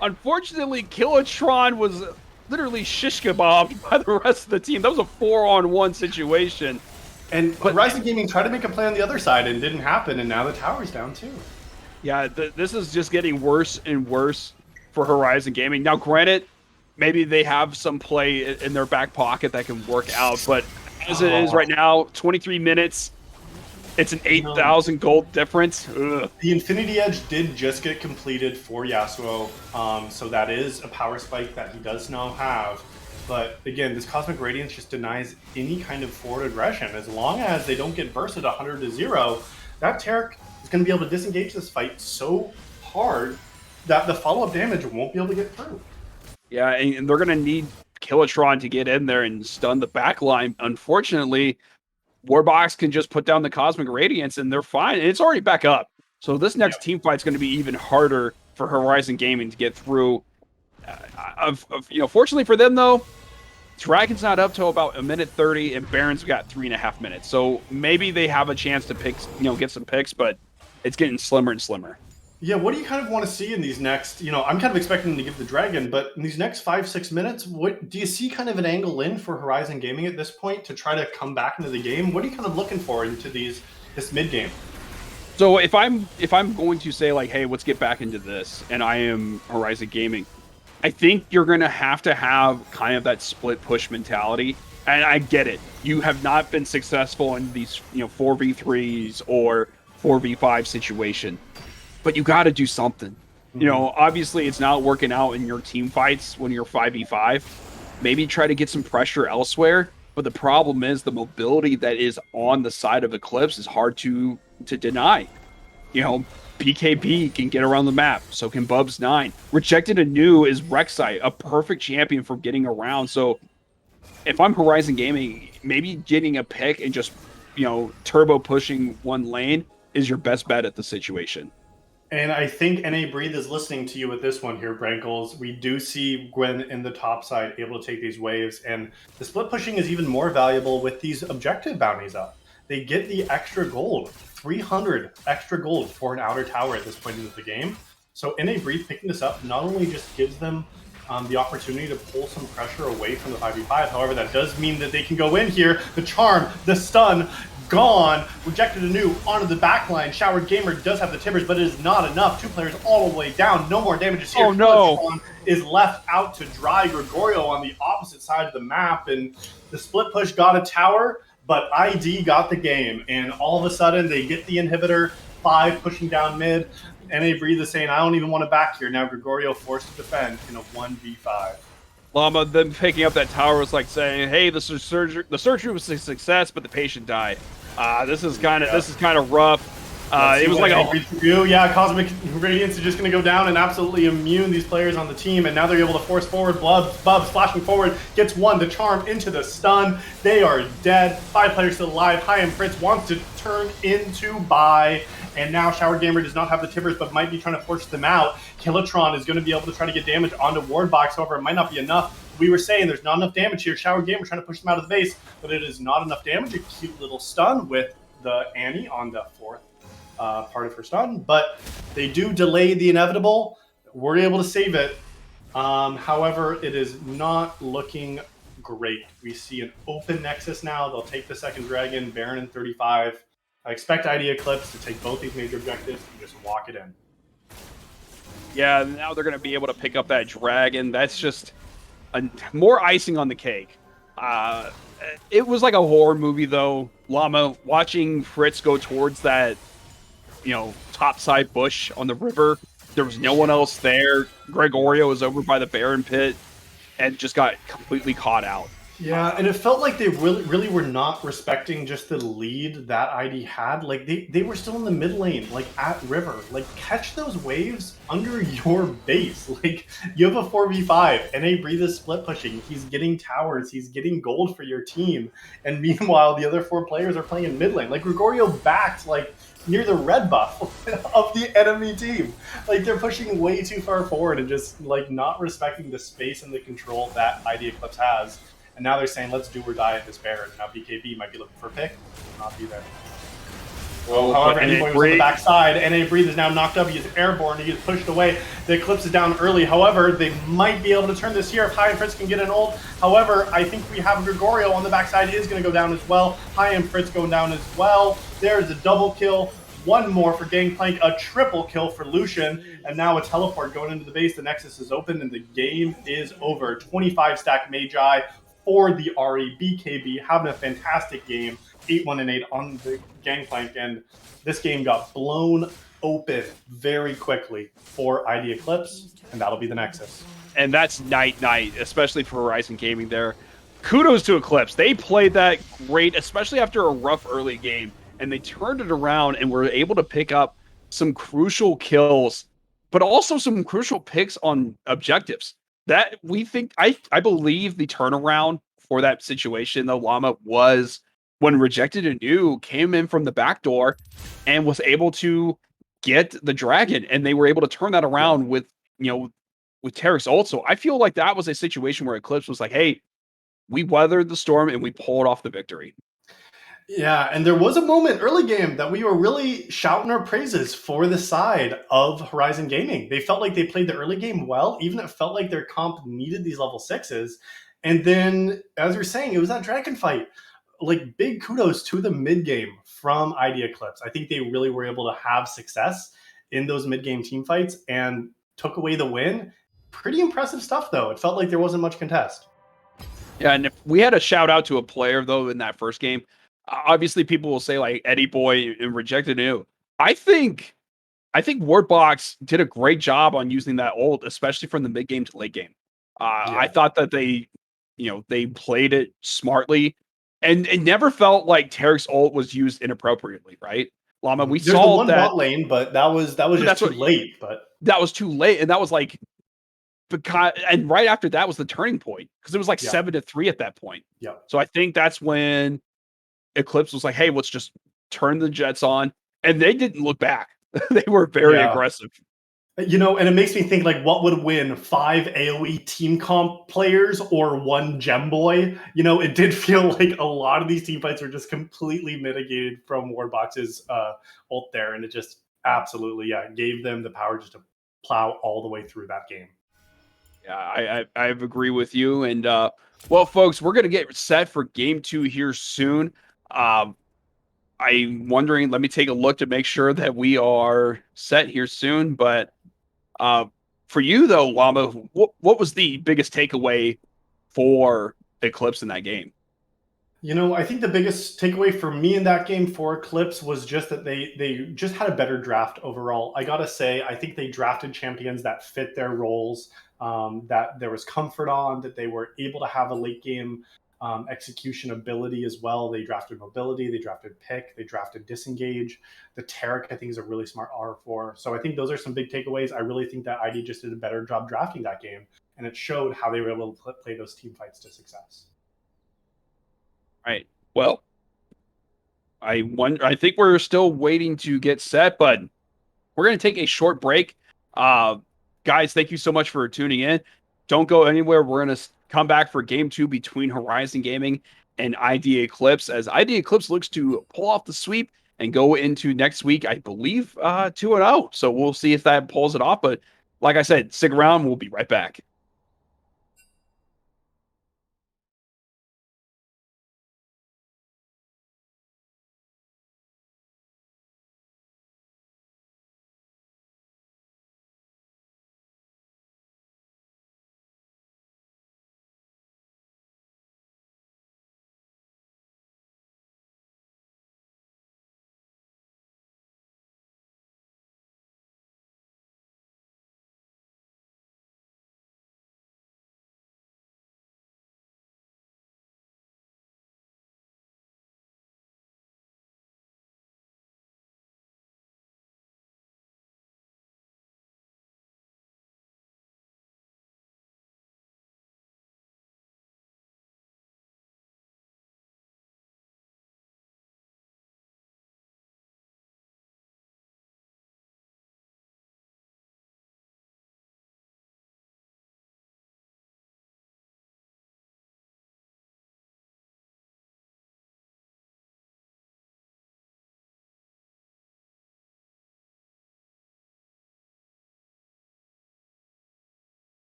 unfortunately, Kilotron was literally shish kebabbed by the rest of the team. That was a 4-on-1 situation. And Horizon Gaming tried to make a play on the other side and didn't happen, and now the tower's down too. Yeah, this is just getting worse and worse for Horizon Gaming. Now, granted, maybe they have some play in their back pocket that can work out, but as it is right now, 23 minutes, it's an 8,000 gold difference. Ugh. The Infinity Edge did just get completed for Yasuo, so that is a power spike that he does now have. But again, this Cosmic Radiance just denies any kind of forward aggression. As long as they don't get bursted 100-0, that Taric is going to be able to disengage this fight so hard that the follow-up damage won't be able to get through. Yeah, and they're going to need Kilotron to get in there and stun the backline. Unfortunately, Warbox can just put down the Cosmic Radiance and they're fine. And it's already back up. So this next team fight's going to be even harder for Horizon Gaming to get through. Fortunately for them, though, Dragon's not up till about 1:30, and Baron's got 3.5 minutes. So maybe they have a chance to pick, get some picks, but it's getting slimmer and slimmer. Yeah, what do you kind of want to see in these next, I'm kind of expecting to give the Dragon, but in these next 5-6 minutes, what do you see kind of an angle in for Horizon Gaming at this point to try to come back into the game? What are you kind of looking for into this mid game? So if I'm going to say like, hey, let's get back into this, and I am Horizon Gaming, I think you're going to have kind of that split push mentality. And I get it. You have not been successful in these, 4v3s or 4v5 situation. But you got to do something. Obviously it's not working out in your team fights when you're 5v5. Maybe try to get some pressure elsewhere. But the problem is the mobility that is on the side of Eclipse is hard to deny. BKB can get around the map. So can Bubs9. Rejected Anew is Rek'Sai, a perfect champion for getting around. So if I'm Horizon Gaming, maybe getting a pick and just, turbo pushing one lane is your best bet at the situation. And I think NA Breathe is listening to you with this one here, Brankles. We do see Gwen in the top side able to take these waves, and the split pushing is even more valuable with these objective bounties up. They get the extra gold, 300 extra gold for an outer tower at this point into the game. So NA Breathe picking this up not only just gives them the opportunity to pull some pressure away from the 5v5. However, that does mean that they can go in here. The charm, the stun, gone. Rejected anew onto the backline. Showered Gamer does have the timbers, but it is not enough. 2 players all the way down. No more damages here. Oh no! Is left out to dry. Gregorio on the opposite side of the map, and the split push got a tower, but ID got the game, and all of a sudden they get the inhibitor. 5 pushing down mid. NA Breathe is saying, I don't even want to back here. Now Gregorio forced to defend in a 1v5. Llama then picking up that tower was like saying, "Hey, the surgery was a success, but the patient died. This is kind of rough." It was like yeah, Cosmic Radiance is just going to go down and absolutely immune these players on the team, and now they're able to force forward. Bubs flashing forward, gets 1, the charm into the stun. They are dead. 5 players still alive. High-End Prince wants to turn into buy, and now Shower Gamer does not have the timbers, but might be trying to force them out. Killatron is going to be able to try to get damage onto Wardbox, however, it might not be enough. We were saying there's not enough damage here. Shower Gamer trying to push them out of the base, but it is not enough damage. A cute little stun with the Annie on the 4th. Part of her stun, but they do delay the inevitable. We're able to save it. However, it is not looking great. We see an open Nexus now. They'll take the second dragon, Baron in 35. I expect ID Eclipse to take both these major objectives and just walk it in. Yeah, now they're going to be able to pick up that dragon. That's just more icing on the cake. It was like a horror movie, though. Llama, watching Fritz go towards that topside bush on the river. There was no one else there. Gregorio was over by the Baron pit and just got completely caught out. Yeah, and it felt like they really were not respecting just the lead that ID had. Like they were still in the mid lane, like at river. Like catch those waves under your base. Like you have a 4v5, NA Breathe is split pushing. He's getting towers, he's getting gold for your team. And meanwhile, the other 4 players are playing in mid lane. Like Gregorio backed like near the red buff of the enemy team. Like they're pushing way too far forward and just like not respecting the space and the control that ID Eclipse has. And now they're saying, let's do or die at this Baron. Now BKB might be looking for a pick. Will not be there. Well, however, NA was on the backside. NA Breathe is now knocked up. He is airborne. He gets pushed away. The Eclipse is down early. However, they might be able to turn this here if High and Fritz can get an ult. However, I think we have Gregorio on the backside. He is going to go down as well. High and Fritz going down as well. There's a double kill. 1 more for Gangplank, a triple kill for Lucian, and now a teleport going into the base. The Nexus is open, and the game is over. 25 stack Magi for the RE. BKB having a fantastic game. 8-1 and 8 on the Gangplank, and this game got blown open very quickly for ID Eclipse, and that'll be the Nexus. And that's night, especially for Horizon Gaming there. Kudos to Eclipse. They played that great, especially after a rough early game, and they turned it around and were able to pick up some crucial kills, but also some crucial picks on objectives. That we think, I believe the turnaround for that situation, though, Llama, was when Rejected Anew came in from the back door and was able to get the dragon, and they were able to turn that around with Tarek's ult. So I feel like that was a situation where Eclipse was like, hey, we weathered the storm and we pulled off the victory. Yeah, and there was a moment early game that we were really shouting our praises for the side of Horizon Gaming. They felt like they played the early game well, even it felt like their comp needed these level 6s. And then, as you're saying, it was that dragon fight. Like, big kudos to the mid game from ID Eclipse. I think they really were able to have success in those mid game team fights and took away the win. Pretty impressive stuff, though. It felt like there wasn't much contest. Yeah, and if we had a shout out to a player, though, in that first game, obviously people will say like Eddie Boy and Rejected Anew. I think Wardbox did a great job on using that ult, especially from the mid game to late game. I thought that they played it smartly, and it never felt like Tarek's ult was used inappropriately, right? Llama, we There's saw the one that bot lane, but that was just too late. But that was too late, and that was like, because, and right after that was the turning point, because it was like 7-3 at that point. Yeah. So I think that's when Eclipse was like, hey, let's just turn the Jets on. And they didn't look back. They were very aggressive. And it makes me think, like, what would win, 5 AoE team comp players or 1 gem boy? It did feel like a lot of these team fights were just completely mitigated from Wardbox's ult there. And it just absolutely, gave them the power just to plow all the way through that game. Yeah, I agree with you. And well, folks, we're gonna get set for game two here soon. Um, I'm wondering. Let me take a look to make sure that we are set here soon. But uh, for you though, Llama, what was the biggest takeaway for Eclipse in that game? I think the biggest takeaway for me in that game for Eclipse was just that they just had a better draft overall. I gotta say, I think they drafted champions that fit their roles, that there was comfort on, that they were able to have a late game execution ability as well. They drafted mobility, they drafted pick, they drafted disengage. The Tarek, I think, is a really smart R4. So I think those are some big takeaways. I really think that ID just did a better job drafting that game, and it showed how they were able to play those team fights to success. Right. Well, I think we're still waiting to get set, but we're going to take a short break. Uh, guys, thank you so much for tuning in. Don't go anywhere. We're going to come back for game two between Horizon Gaming and ID Eclipse as ID Eclipse looks to pull off the sweep and go into next week, I believe, 2-0. So we'll see if that pulls it off. But like I said, stick around. We'll be right back.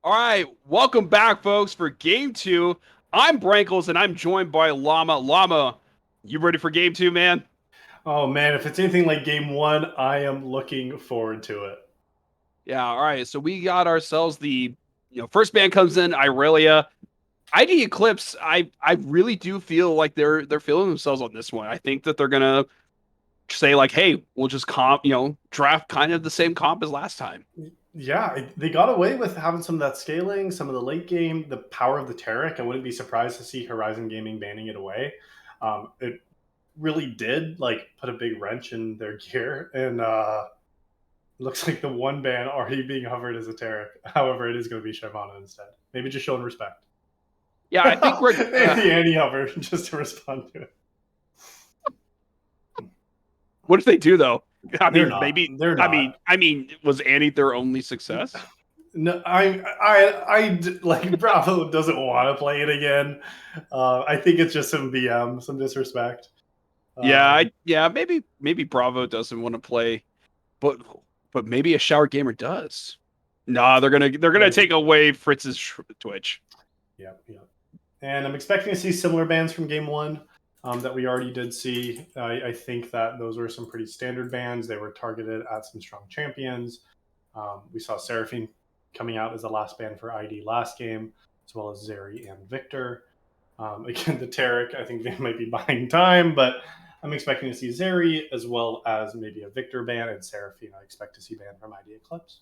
All right, welcome back, folks, for game two. I'm Brankles, and I'm joined by Llama. Llama, you ready for game two, man? Oh man, if it's anything like game one, I am looking forward to it. Yeah, all right. So we got ourselves the first band comes in, Irelia. ID Eclipse, I really do feel like they're feeling themselves on this one. I think that they're gonna say like, hey, we'll just draft kind of the same comp as last time. Yeah, they got away with having some of that scaling, some of the late game, the power of the Taric. I wouldn't be surprised to see Horizon Gaming banning it away. It really did like put a big wrench in their gear, and looks like the one ban already being hovered as a Taric. However, it is going to be Shyvana instead. Maybe just showing respect. Yeah, I think we're The anti-hover just to respond to it. what if they do though? I They're mean, not. maybe. They're not. Was Annie their only success? No, like Bravo doesn't want to play it again. I think it's just some BM, some disrespect. Yeah, maybe Bravo doesn't want to play, but maybe a shower gamer does. Nah, they're gonna take away Fritz's Twitch. Yeah, yeah. And I'm expecting to see similar bans from game one that we already did see. I think that those were some pretty standard bans. They were targeted at some strong champions. We saw Seraphine coming out as the last ban for ID last game, as well as Zeri and Victor. Again, the Taric, I think they might be buying time, but I'm expecting to see Zeri as well as maybe a Victor ban, and Seraphine I expect to see ban from ID Eclipse.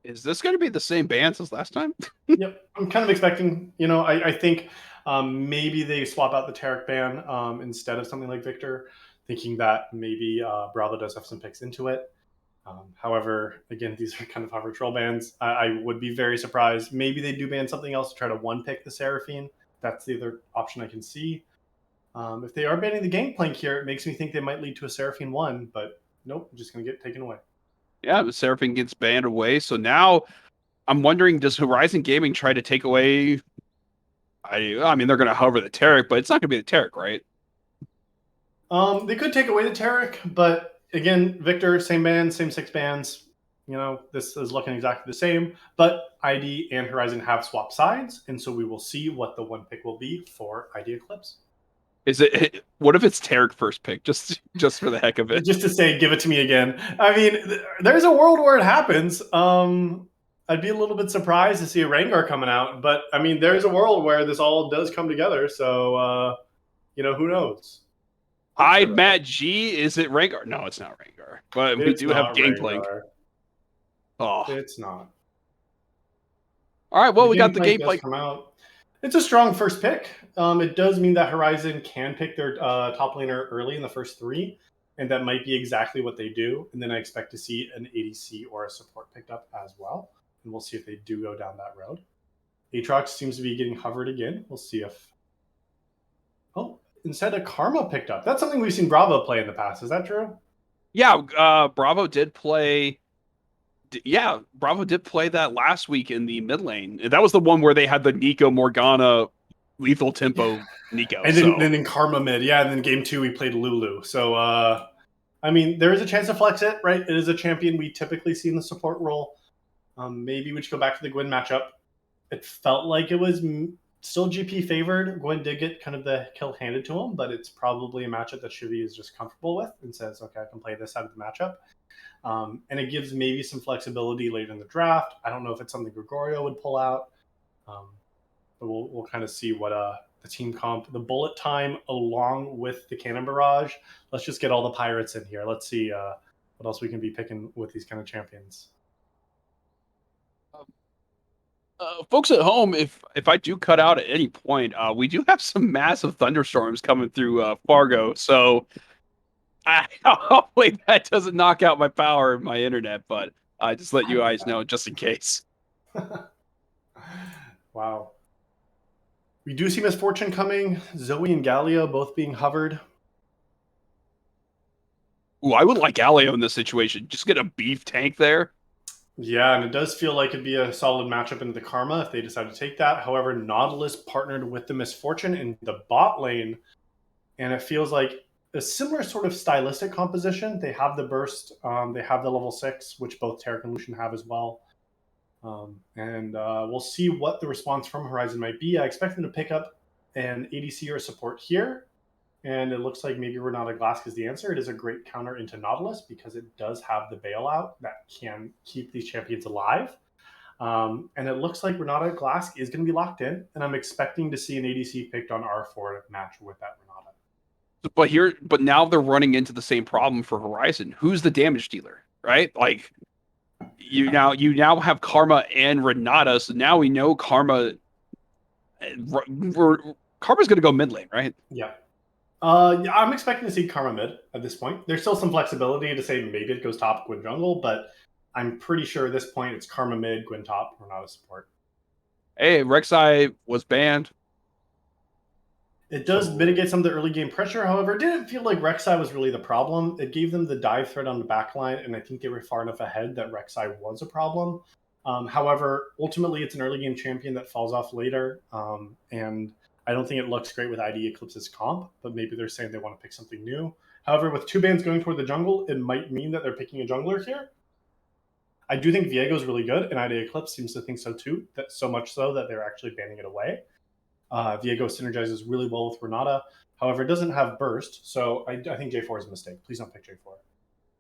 Is this going to be the same bands as last time? Yep, I'm kind of expecting. I think maybe they swap out the Taric ban instead of something like Victor, thinking that maybe Bravo does have some picks into it. However, again, these are kind of hover troll bans. I would be very surprised. Maybe they do ban something else to try to one pick the Seraphine. That's the other option I can see. If they are banning the Gangplank here, it makes me think they might lead to a Seraphine 1, but nope, just going to get taken away. Yeah, the Seraphine gets banned away. So now I'm wondering, does Horizon Gaming try to take away? I mean, they're going to hover the Taric, but it's not going to be the Taric, right? They could take away the Taric, but again, Victor, same band, same six bands. This is looking exactly the same, but ID and Horizon have swapped sides, and so we will see what the one pick will be for ID Eclipse. Is it? What if it's Taric first pick, just for the heck of it? Just to say, give it to me again. I mean, there's a world where it happens. I'd be a little bit surprised to see a Rengar coming out, but I mean, there's a world where this all does come together. So, who knows? I'd Matt G. Is it Rengar? No, it's not Rengar. But we It's do have not Gangplank. Rengar. Oh, It's not. all right. Well, The we got the Gangplank does Gangplank. come out. It's a strong first pick. It does mean that Horizon can pick their top laner early in the first three, and that might be exactly what they do. And then I expect to see an ADC or a support picked up as well. And we'll see if they do go down that road. Aatrox seems to be getting hovered again. We'll see if. Oh, instead of Karma picked up. That's something we've seen Bravo play in the past. Is that true? Yeah, Bravo did play. Yeah, Bravo did play that last week in the mid lane. That was the one where they had the Nico Morgana lethal tempo Nico. And then, So then in Karma mid, yeah. And then game two we played Lulu. So I mean, there is a chance to flex it, right? It is a champion we typically see in the support role. Maybe we should go back to the Gwyn matchup. It felt like it was still GP favored. Gwyn did get kind of the kill handed to him, but it's probably a matchup that Shuvi is just comfortable with and says, okay, I can play this out of the matchup. And it gives maybe some flexibility late in the draft. I don't know if it's something Gregorio would pull out, but we'll kind of see what the team comp, the bullet time along with the cannon barrage. Let's just get all the pirates in here. Let's see what else we can be picking with these kind of champions. folks at home, if I do cut out at any point, we do have some massive thunderstorms coming through Fargo. So hopefully that doesn't knock out my power and my internet, but I just let you guys know just in case. Wow. We do see Misfortune coming. Zoe and Galio both being hovered. Ooh, I would like Galio in this situation. Just get a beef tank there. Yeah, and it does feel like it'd be a solid matchup into the Karma if they decide to take that. However, Nautilus partnered with the Misfortune in the bot lane, and it feels like a similar sort of stylistic composition. They have the burst, they have the level 6, which both Taric and Lucian have as well. And we'll see what the response from Horizon might be. I expect them to pick up an ADC or support here. And it looks like maybe Renata Glass is the answer. It is a great counter into Nautilus because it does have the bailout that can keep these champions alive. And it looks like Renata Glass is going to be locked in, and I'm expecting to see an ADC picked on R4 to match with that Renata. But now they're running into the same problem for Horizon. Who's the damage dealer, right? Like you now have Karma and Renata, so now we know Karma's going to go mid lane, right? Yeah. Yeah, I'm expecting to see Karma mid at this point. There's still some flexibility to say maybe it goes top, Gwyn jungle, but I'm pretty sure at this point it's Karma mid, Gwyn top, Renata support. Hey, Rek'Sai was banned. It does mitigate some of the early game pressure. However, it didn't feel like Rek'Sai was really the problem. It gave them the dive threat on the backline, and I think they were far enough ahead that Rek'Sai was a problem. However, ultimately, it's an early game champion that falls off later, and I don't think it looks great with ID Eclipse's comp, but maybe they're saying they want to pick something new. However, with two bans going toward the jungle, it might mean that they're picking a jungler here. I do think Viego's really good, and ID Eclipse seems to think so too, that so much so that they're actually banning it away. Viego synergizes really well with Renata. However, it doesn't have burst, so I think J4 is a mistake. Please don't pick J4.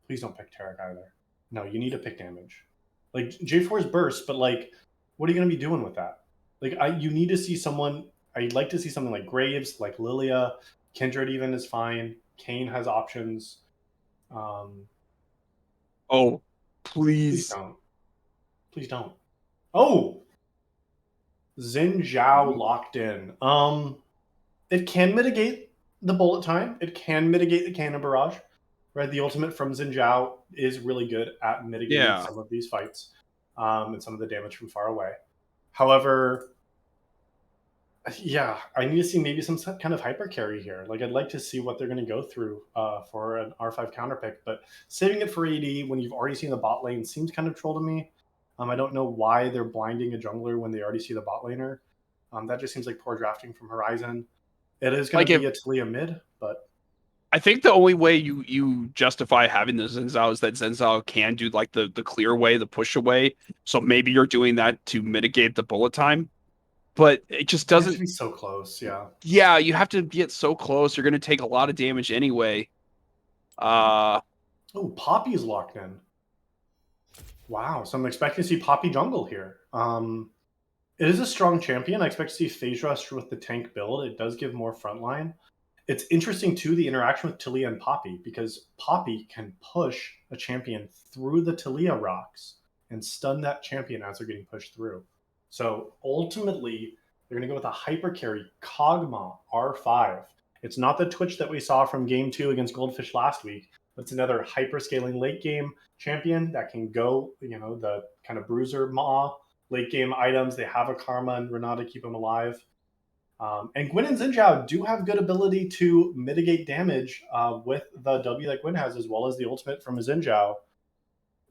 Please don't pick Tarek either. No, you need to pick damage. Like J4 is burst, but like, what are you going to be doing with that? Like, you need to see someone. I'd like to see something like Graves, like Lilia, Kindred. Even is fine. Kane has options. Oh, Please please. don't. Please don't. Oh, Xin Zhao locked in. It can mitigate the bullet time. It can mitigate the cannon barrage. Right, the ultimate from Xin Zhao is really good at mitigating Yeah. some of these fights and some of the damage from far away. However, yeah, I need to see maybe some kind of hyper carry here. Like, I'd like to see what they're going to go through for an R5 counter pick, but saving it for AD when you've already seen the bot lane seems kind of troll to me. I don't know why they're blinding a jungler when they already see the bot laner. That just seems like poor drafting from Horizon. It is going Like to if be a Talia mid, but I think the only way you justify having the Zenzao is that Zenzao can do like the clear way, the push away. So maybe you're doing that to mitigate the bullet time, but it just you have to doesn't. be so close. Yeah. Yeah, you have to get so close. You're going to take a lot of damage anyway. Uh, Oh, Poppy's locked in. Wow. So I'm expecting to see Poppy jungle here. It is a strong champion. I expect to see Phase Rush with the tank build. It does give more frontline. It's interesting too, the interaction with Talia and Poppy, because Poppy can push a champion through the Talia rocks and stun that champion as they're getting pushed through. So ultimately, they're going to go with a hyper carry Kog'Maw R5. It's not the Twitch that we saw from game 2 against Goldfish last week, but it's another hyper scaling late game champion that can go, the kind of bruiser Maw late game items. They have a Karma and Renata keep them alive. And Gwyn and Xin Zhao do have good ability to mitigate damage with the W that Gwyn has, as well as the ultimate from Xin Zhao.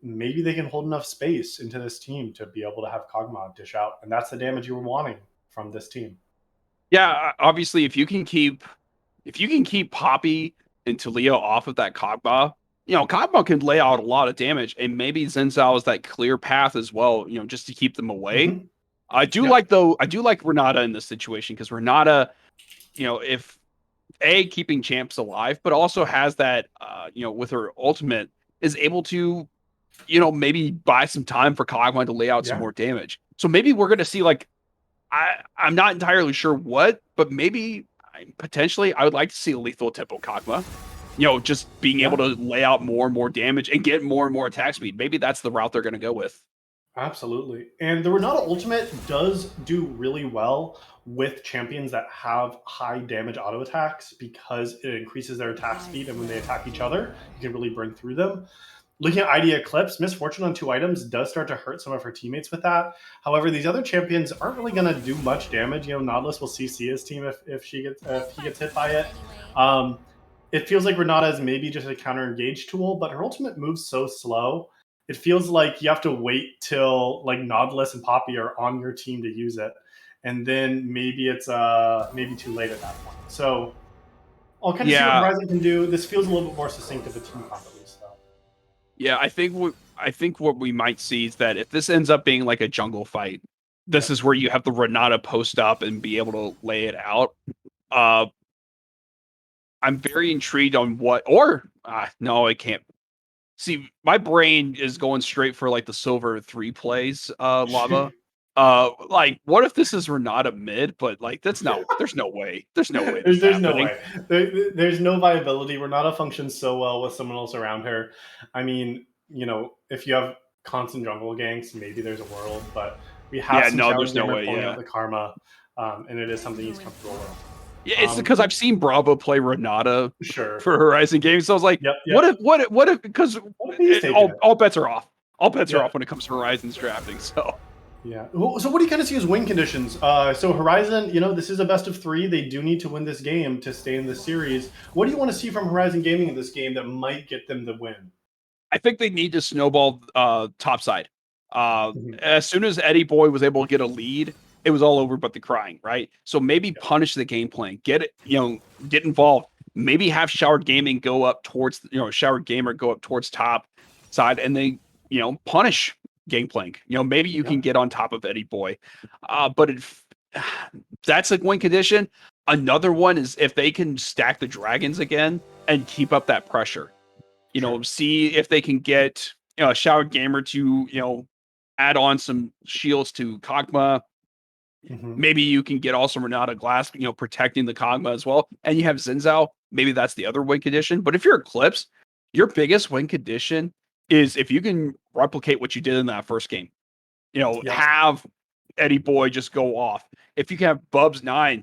Maybe they can hold enough space into this team to be able to have Kog'Maw dish out, and that's the damage you were wanting from this team. yeah, obviously if you can keep Poppy and Talia off of that Kog'Maw, Kog'Maw can lay out a lot of damage, and maybe Zenzao is that clear path as well, just to keep them away. Mm-hmm. I do like Renata in this situation because Renata, if keeping champs alive, but also has that, with her ultimate is able to, maybe buy some time for Kog'Maw to lay out some Yeah. more damage. So maybe we're gonna see like I'm not entirely sure what, but maybe potentially I would like to see a lethal tempo Kog'Maw. Just being able Yeah. to lay out more and more damage and get more and more attack speed. Maybe that's the route they're going to go with. Absolutely. And the Renata ultimate does do really well with champions that have high damage auto attacks because it increases their attack speed, and when they attack each other, you can really burn through them. Looking at ID Eclipse, Misfortune on 2 items does start to hurt some of her teammates with that. However, these other champions aren't really going to do much damage. Nautilus will CC his team if he gets hit by it. It feels like Renata is maybe just a counter engage tool, but her ultimate moves so slow. It feels like you have to wait till like Nautilus and Poppy are on your team to use it, and then maybe it's maybe too late at that point. So I'll kind of see what Yeah, Horizon can do. This feels a little bit more succinct of a team comp at least, though. yeah. I think what we might see is that if this ends up being like a jungle fight, this Yep. is where you have the Renata post up and be able to lay it out. Uh, I'm very intrigued on what, or no, I can't. See, my brain is going straight for like the silver three plays, lava. Like, what if this is Renata mid? But like, that's Yeah. no, there's no way. There's no way that's There's no happening. way. There's no viability. Renata functions so well with someone else around her. I mean, if you have constant jungle ganks, maybe there's a world, but we have Yeah, seen no, Shower there's no Gamer way. pulling out Yeah. the karma, and it is something he's comfortable with. Yeah, it's because I've Ooh, seen Bravo play Renata sure. for Horizon games. So I was like, Yep, yep. what if, because What if he's taking it? all bets are off. All bets are Yeah. off when it comes to Horizon's drafting. So Yeah. So what do you kind of see as win conditions? So Horizon, this is a best of three. They do need to win this game to stay in the series. What do you want to see from Horizon Gaming in this game that might get them the win? I think they need to snowball topside. Mhm. As soon as Eddie Boy was able to get a lead, it was all over but the crying, right? So maybe punish the game plan, get it, get involved. Maybe have Showered Gaming go up towards, Showered Gamer go up towards top side, and they, punish Gangplank. Maybe you Yeah. can get on top of Eddie Boy. But that's like one condition. Another one is if they can stack the dragons again and keep up that pressure, Sure. see if they can get a Showered Gamer to, add on some shields to Kog'Maw. Hmm. Maybe you can get also Renata Glass, protecting the Kog'Maw as well. And you have Zinzao. Maybe that's the other win condition. But if you're Eclipse, your biggest win condition is if you can replicate what you did in that first game. Yes. Have Eddie Boy just go off. If you can have Bubs9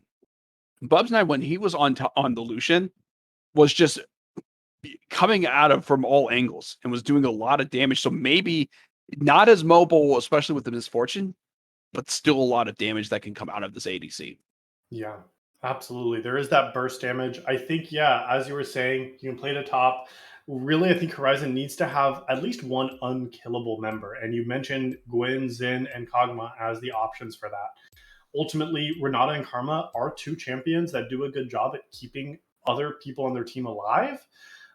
when he was on the Lucian was just coming at him from all angles and was doing a lot of damage. So maybe not as mobile, especially with the misfortune, but still a lot of damage that can come out of this ADC. Yeah. Absolutely. There is that burst damage. I think, yeah, as you were saying, you can play the top. Really, I think Horizon needs to have at least one unkillable member. And you mentioned Gwyn, Zin, and Kog'Maw as the options for that. Ultimately, Renata and Karma are two champions that do a good job at keeping other people on their team alive.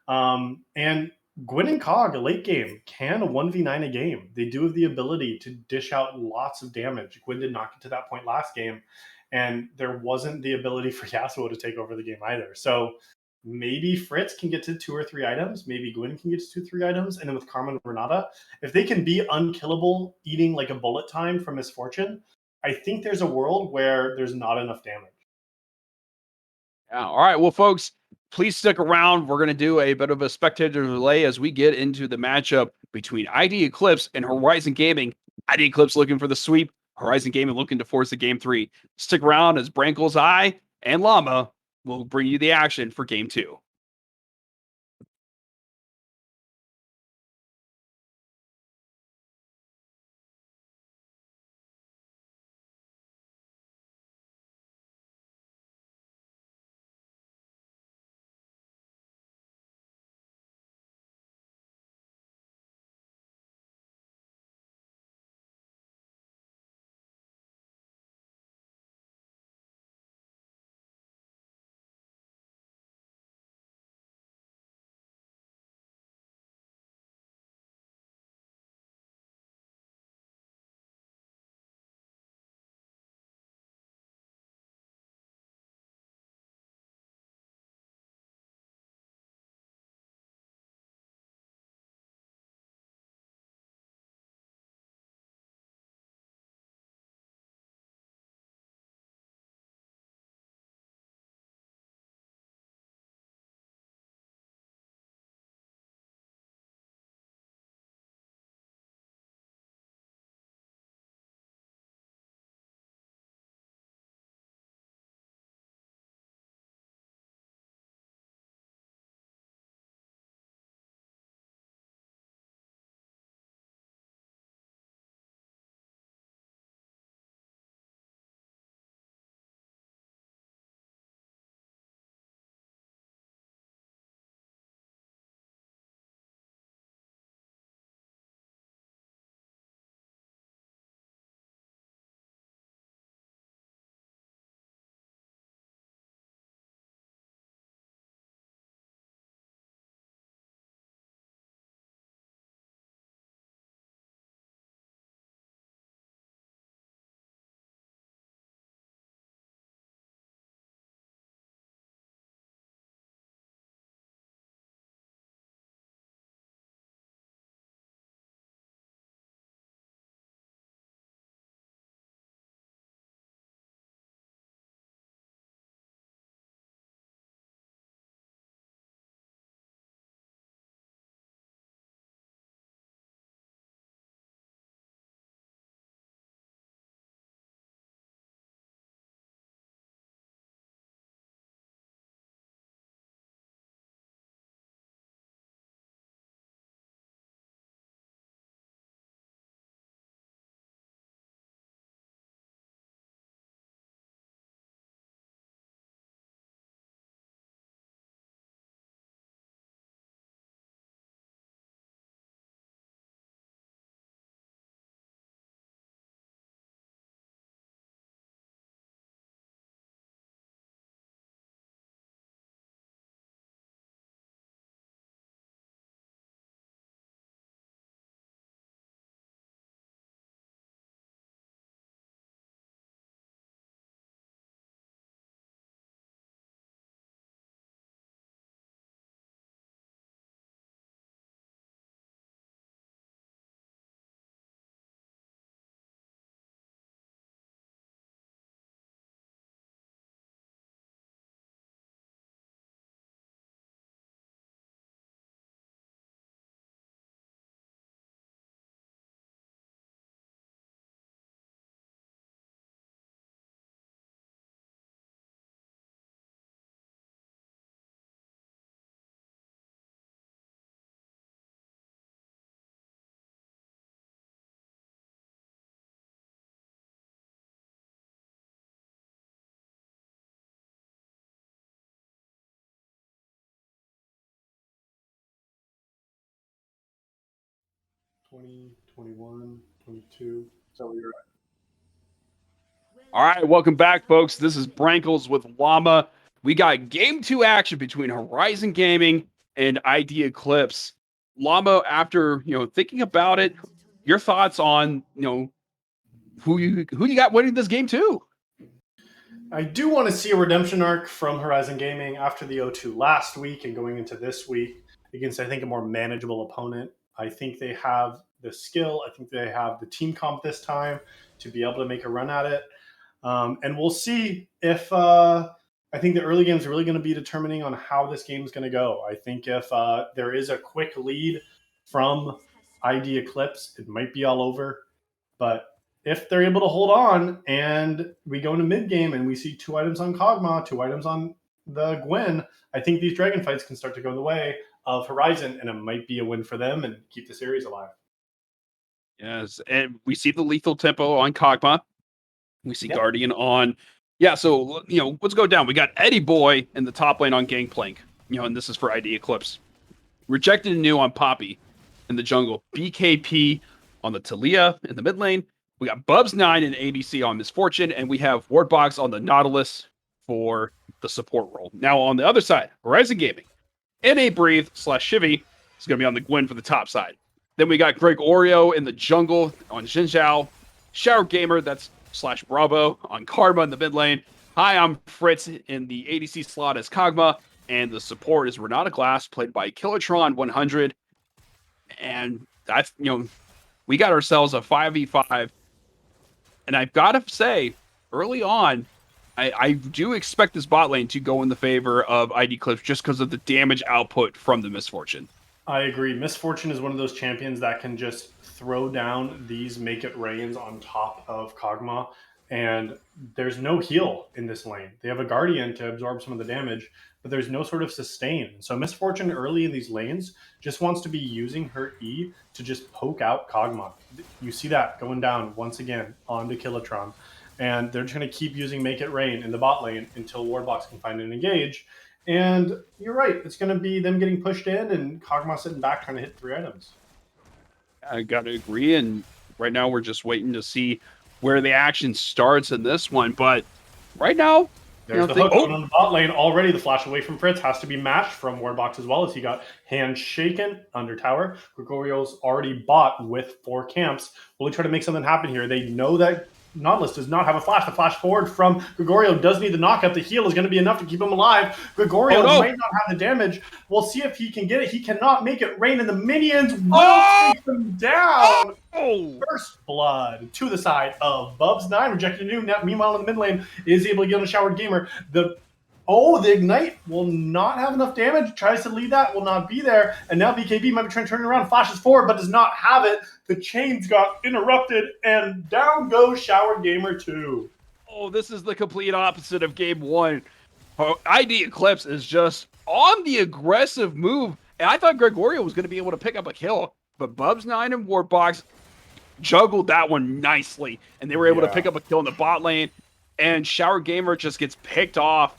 And Gwyn and Cog, a late game, can 1v9 a game. They do have the ability to dish out lots of damage. Gwyn did not get to that point last game, and there wasn't the ability for Yasuo to take over the game either. So maybe Fritz can get to 2 or 3 items. Maybe Gwyn can get to 2 or 3 items. And then with Karma and Renata, if they can be unkillable, eating like a bullet time from Misfortune, I think there's a world where there's not enough damage. Yeah. All right. Well, folks, please stick around. We're going to do a bit of a spectator delay as we get into the matchup between ID Eclipse and Horizon Gaming. ID Eclipse looking for the sweep. Horizon Gaming looking to force the game three. Stick around as Brankle's Eye and Llama will bring you the action for game two. 20, 21, 22. So you're All right, welcome back, folks. This is Brankles with Llama. We got game two action between Horizon Gaming and ID Eclipse. Llama, after thinking about it, your thoughts on who you got winning this game two? I do want to see a redemption arc from Horizon Gaming after the O2 last week and going into this week against, I think, a more manageable opponent. I think they have the skill. I think they have the team comp this time to be able to make a run at it. And we'll see if I think the early game is really going to be determining on how this game is going to go. I think if there is a quick lead from ID Eclipse, it might be all over. But if they're able to hold on and we go into mid game and we see 2 items on Kog'Maw, 2 items on the Gwen, I think these dragon fights can start to go the way of Horizon, and it might be a win for them and keep the series alive. Yes, and we see the lethal tempo on Kog'Maw. We see Guardian on. Yeah, so let's go down. We got Eddie Boy in the top lane on Gangplank. And this is for ID Eclipse. Rejected New on Poppy in the jungle. BKP on the Talia in the mid lane. We got Bubs9 and ABC on Misfortune, and we have Wardbox on the Nautilus for the support role. Now on the other side, Horizon Gaming, NA Breathe / Shivy is going to be on the Gwen for the top side. Then we got Greg Oreo in the jungle on Xinjiao. Shower Gamer, that's / Bravo on Karma in the mid lane. Hi, I'm Fritz in the ADC slot as Kog'Maw, and the support is Renata Glass, played by Kilotron 100. And that's we got ourselves a 5v5. And I've got to say, early on, I do expect this bot lane to go in the favor of ID Eclipse just because of the damage output from the Misfortune. I agree. Misfortune is one of those champions that can just throw down these make it rains on top of Kog'Maw, and there's no heal in this lane. They have a Guardian to absorb some of the damage, but there's no sort of sustain. So Misfortune early in these lanes just wants to be using her E to just poke out Kog'Maw. You see that going down once again onto Kilotron, and they're just going to keep using Make It Rain in the bot lane until Wardbox can find an engage. And you're right, it's going to be them getting pushed in and Kog'Maw sitting back trying to hit 3 items. I got to agree, and right now we're just waiting to see where the action starts in this one. But right now, there's the hook on the bot lane already. The flash away from Fritz has to be matched from Wardbox as well, as he got hand shaken under tower. Gregorio's already bought with 4 camps. Will he try to make something happen here? They know that Nautilus does not have a flash. The flash forward from Gregorio does need the knockup. The heal is going to be enough to keep him alive. Gregorio might not have the damage. We'll see if he can get it. He cannot make it rain, and the minions will take him down. First blood to the side of Bubs9. Rejected New. Meanwhile, in the mid lane, is able to get on a Showered Gamer. The Ignite will not have enough damage. Tries to lead that, will not be there. And now BKB might be trying to turn it around. Flashes forward, but does not have it. The chains got interrupted, and down goes Shower Gamer 2. Oh, this is the complete opposite of game 1. ID Eclipse is just on the aggressive move. And I thought Gregorio was going to be able to pick up a kill. But Bubs9 and Wardbox juggled that one nicely. And they were able to pick up a kill in the bot lane. And Shower Gamer just gets picked off.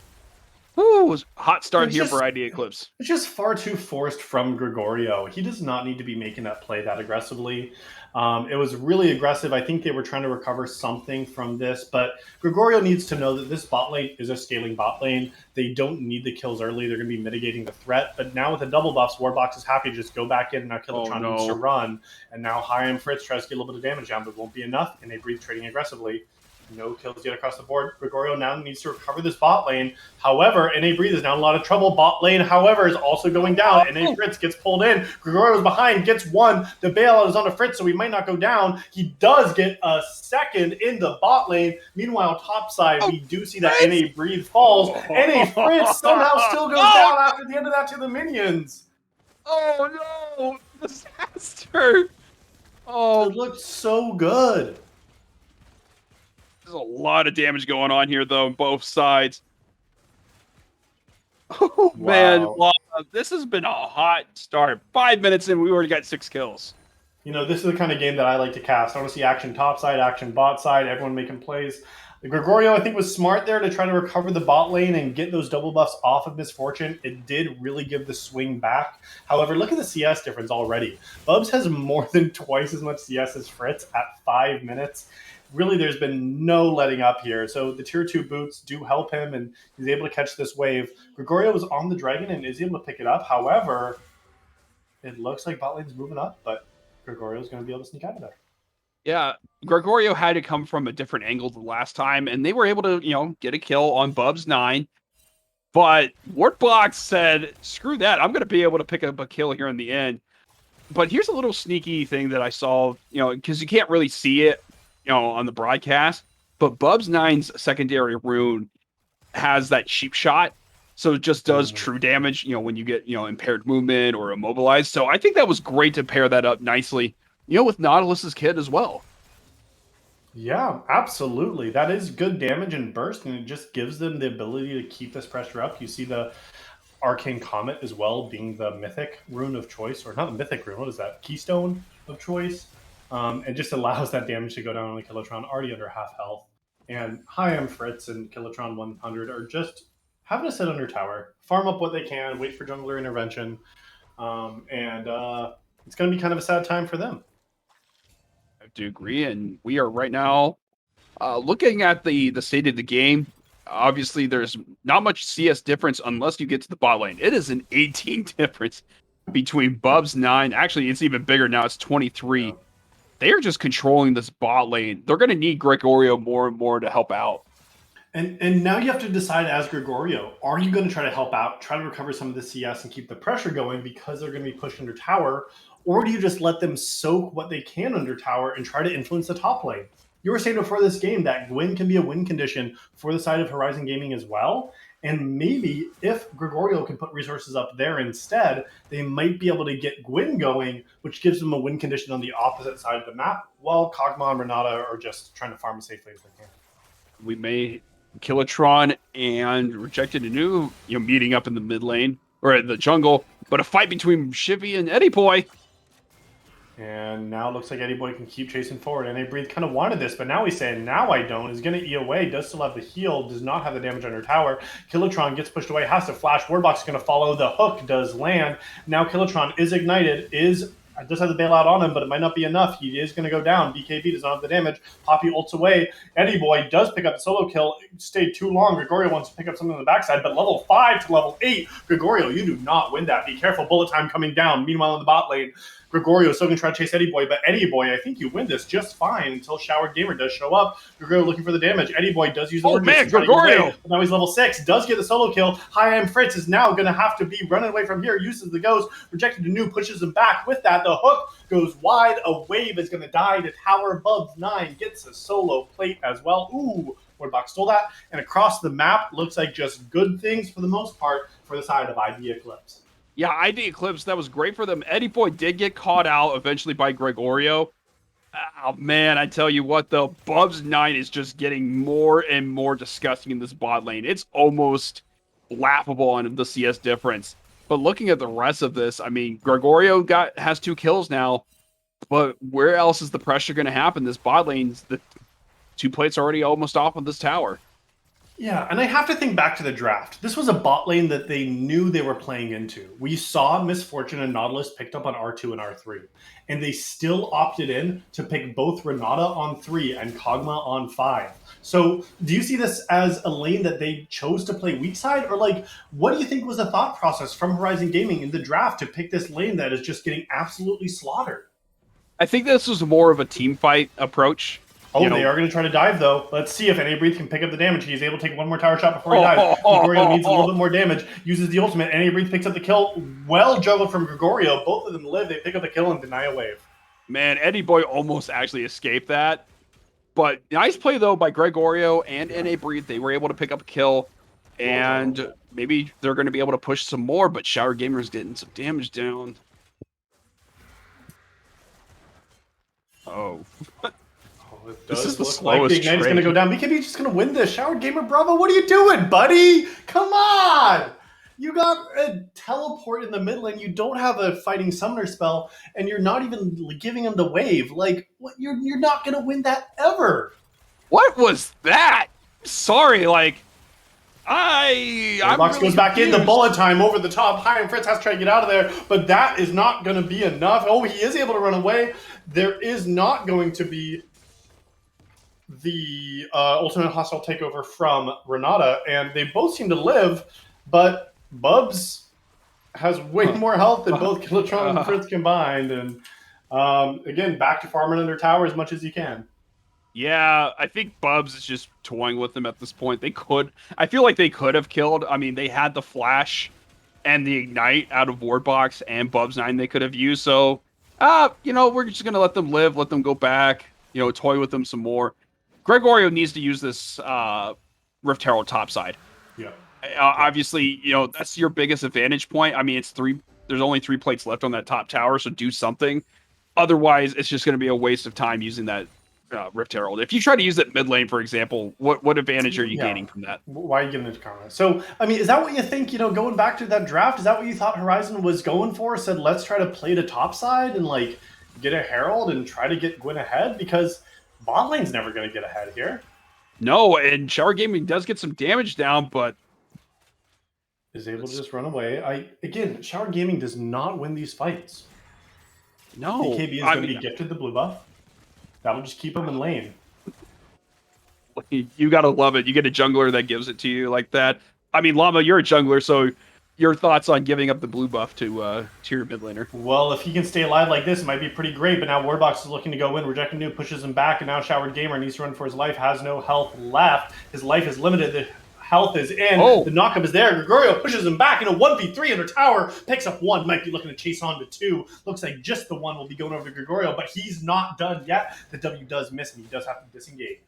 Ooh, hot start here for ID Eclipse. It's just far too forced from Gregorio. He does not need to be making that play that aggressively. It was really aggressive. I think they were trying to recover something from this, but Gregorio needs to know that this bot lane is a scaling bot lane. They don't need the kills early. They're going to be mitigating the threat, but now with the double buffs, Wardbox is happy to just go back in, and now Kilotron needs to run, and now Hi Fritz tries to get a little bit of damage down, but won't be enough, and they breathe trading aggressively. No kills yet across the board. Gregorio now needs to recover this bot lane. However, NA Breathe is now in a lot of trouble. Bot lane, however, is also going down. NA Fritz gets pulled in. Gregorio's behind, gets one. The bailout is on to Fritz, so he might not go down. He does get a second in the bot lane. Meanwhile, top side, we do see that NA Breathe falls. NA Fritz somehow still goes down after the end of that to the minions. Oh, no. Disaster. Oh, it looked so good. There's a lot of damage going on here, though, on both sides. Oh, man. Wow, this has been a hot start. 5 minutes in, we already got 6 kills. You know, this is the kind of game that I like to cast. I want to see action top side, action bot side, everyone making plays. Gregorio, I think, was smart there to try to recover the bot lane and get those double buffs off of Misfortune. It did really give the swing back. However, look at the CS difference already. Bubs has more than twice as much CS as Fritz at 5 minutes. Really, there's been no letting up here. So the tier 2 boots do help him, and he's able to catch this wave. Gregorio was on the dragon and is able to pick it up. However, it looks like bot lane's moving up, but Gregorio's going to be able to sneak out of there. Yeah, Gregorio had to come from a different angle the last time, and they were able to, get a kill on Bubs 9. But Wartbox said, screw that, I'm going to be able to pick up a kill here in the end. But here's a little sneaky thing that I saw, because you can't really see it, on the broadcast. But Bubs 9's secondary rune has that cheap shot. So it just does true damage, when you get, impaired movement or immobilized. So I think that was great to pair that up nicely, with Nautilus's kit as well. Yeah, absolutely. That is good damage and burst, and it just gives them the ability to keep this pressure up. You see the Arcane Comet as well being the mythic rune of choice, or not the mythic rune, what is that? Keystone of choice. It just allows that damage to go down on the Kilotron already under half health. And Hi, I'm Fritz and Kilotron 100 are just having to sit under tower, farm up what they can, wait for jungler intervention, and it's going to be kind of a sad time for them. I do agree, and we are right now looking at the state of the game. Obviously, there's not much CS difference unless you get to the bot lane. It is an 18 difference between Bubs 9. Actually, it's even bigger now. It's 23. Yeah. They are just controlling this bot lane. They're going to need Gregorio more and more to help out. And now you have to decide as Gregorio, are you going to try to help out, try to recover some of the CS and keep the pressure going because they're going to be pushed under tower, or do you just let them soak what they can under tower and try to influence the top lane? You were saying before this game that Gwyn can be a win condition for the side of Horizon Gaming as well. And maybe if Gregorio can put resources up there instead, they might be able to get Gwyn going, which gives them a win condition on the opposite side of the map, while Kog'Maw and Renata are just trying to farm as safely as they can. We may Kilotron and Rejected Anu, meeting up in the mid lane or in the jungle, but a fight between Shivy and Eddie Boy. And now it looks like Eddie Boy can keep chasing forward. And Breathe kind of wanted this, but now he's saying, now I don't. Is going to E away, does still have the heal, does not have the damage under tower. Kilotron gets pushed away, has to flash. Wardbox is going to follow. The hook does land. Now Kilotron is ignited, does have the bailout on him, but it might not be enough. He is going to go down. BKB does not have the damage. Poppy ults away. Eddie Boy does pick up the solo kill. It stayed too long. Gregorio wants to pick up something on the backside, but level 5 to level 8. Gregorio, you do not win that. Be careful. Bullet time coming down. Meanwhile, in the bot lane, Gregorio still going to try to chase Eddie Boy, but Eddie Boy, I think you win this just fine until Showered Gamer does show up. Gregorio looking for the damage. Eddie Boy does use the Gregorio! Now he's level 6, does get the solo kill. Hi, I'm Fritz is now going to have to be running away from here, uses the ghost. Rejected Anu pushes him back. With that, the hook goes wide. A wave is going to die to tower. Bubs 9 gets a solo plate as well. Ooh, Wardbox stole that. And across the map, looks like just good things for the most part for the side of ID Eclipse. Yeah, ID Eclipse, that was great for them. Eddie Boy did get caught out eventually by Gregorio. Oh, man, I tell you what, though, Bubs 9 is just getting more and more disgusting in this bot lane. It's almost laughable on the CS difference. But looking at the rest of this, I mean, Gregorio has 2 kills now, but where else is the pressure going to happen? This bot lane's the 2 plates already almost off of this tower. Yeah, and I have to think back to the draft. This was a bot lane that they knew they were playing into. We saw Misfortune and Nautilus picked up on R2 and R3, and they still opted in to pick both Renata on 3 and Kog'Maw on 5. So do you see this as a lane that they chose to play weak side? Or what do you think was the thought process from Horizon Gaming in the draft to pick this lane that is just getting absolutely slaughtered? I think this was more of a team fight approach. Oh, they are going to try to dive, though. Let's see if Breathe can pick up the damage. He's able to take one more tower shot before he dies. Gregorio needs a little bit more damage. Uses the ultimate. Breathe picks up the kill. Well juggled from Gregorio. Both of them live. They pick up the kill and deny a wave. Man, Eddie Boy almost actually escaped that. But nice play, though, by Gregorio and Breathe. They were able to pick up a kill. And maybe they're going to be able to push some more, but Shower Gamer's getting some damage down. Oh. This is the slowest like the Ignite's going to go down. BKB just going to win this. Showered Gamer, bravo. What are you doing, buddy? Come on. You got a teleport in the mid lane. You don't have a fighting summoner spell, and you're not even giving him the wave. Like, what? You're not gonna win that ever. What was that? Sorry, like I'm Warbox really goes back in. The confused. bullet time over the top. High and Fritz has to try to get out of there, but that is not going to be enough. Oh, he is able to run away. There is not going to be the ultimate hostile takeover from Renata, and they both seem to live, but Bubs has way more health than both Killatron and Fritz combined, and again, back to farming under tower as much as you can. Yeah, I think Bubs is just toying with them at this point. I feel like they could have killed. I mean, they had the flash and the ignite out of Ward Box and Bubs 9 they could have used. So, we're just going to let them live, let them go back, toy with them some more. Gregorio needs to use this Rift Herald topside. Yeah. Obviously, that's your biggest advantage point. I mean, there's only 3 plates left on that top tower, so do something. Otherwise, it's just going to be a waste of time using that Rift Herald. If you try to use it mid lane, for example, what advantage are you gaining from that? Why are you giving it to Karma? So, I mean, is that what you think, going back to that draft, is that what you thought Horizon was going for? Said, let's try to play the top side and, like, get a Herald and try to get Gwyn ahead? Because bot lane's never going to get ahead here. No, and Shower Gaming does get some damage down, but is able to just run away. Again, Shower Gaming does not win these fights. No. BKB is going to be gifted the blue buff. That'll just keep him in lane. You gotta love it. You get a jungler that gives it to you like that. I mean, Llama, you're a jungler, so your thoughts on giving up the blue buff to your mid laner? Well, if he can stay alive like this, it might be pretty great. But now Warbox is looking to go in. Rejecting New pushes him back, and now Showered Gamer needs to run for his life. Has no health left. His life is limited. The health is in. Oh. The knockup is there. Gregorio pushes him back in a 1v3 under tower. Picks up one. Might be looking to chase on to two. Looks like just the one will be going over to Gregorio, but he's not done yet. The W does miss, and he does have to disengage.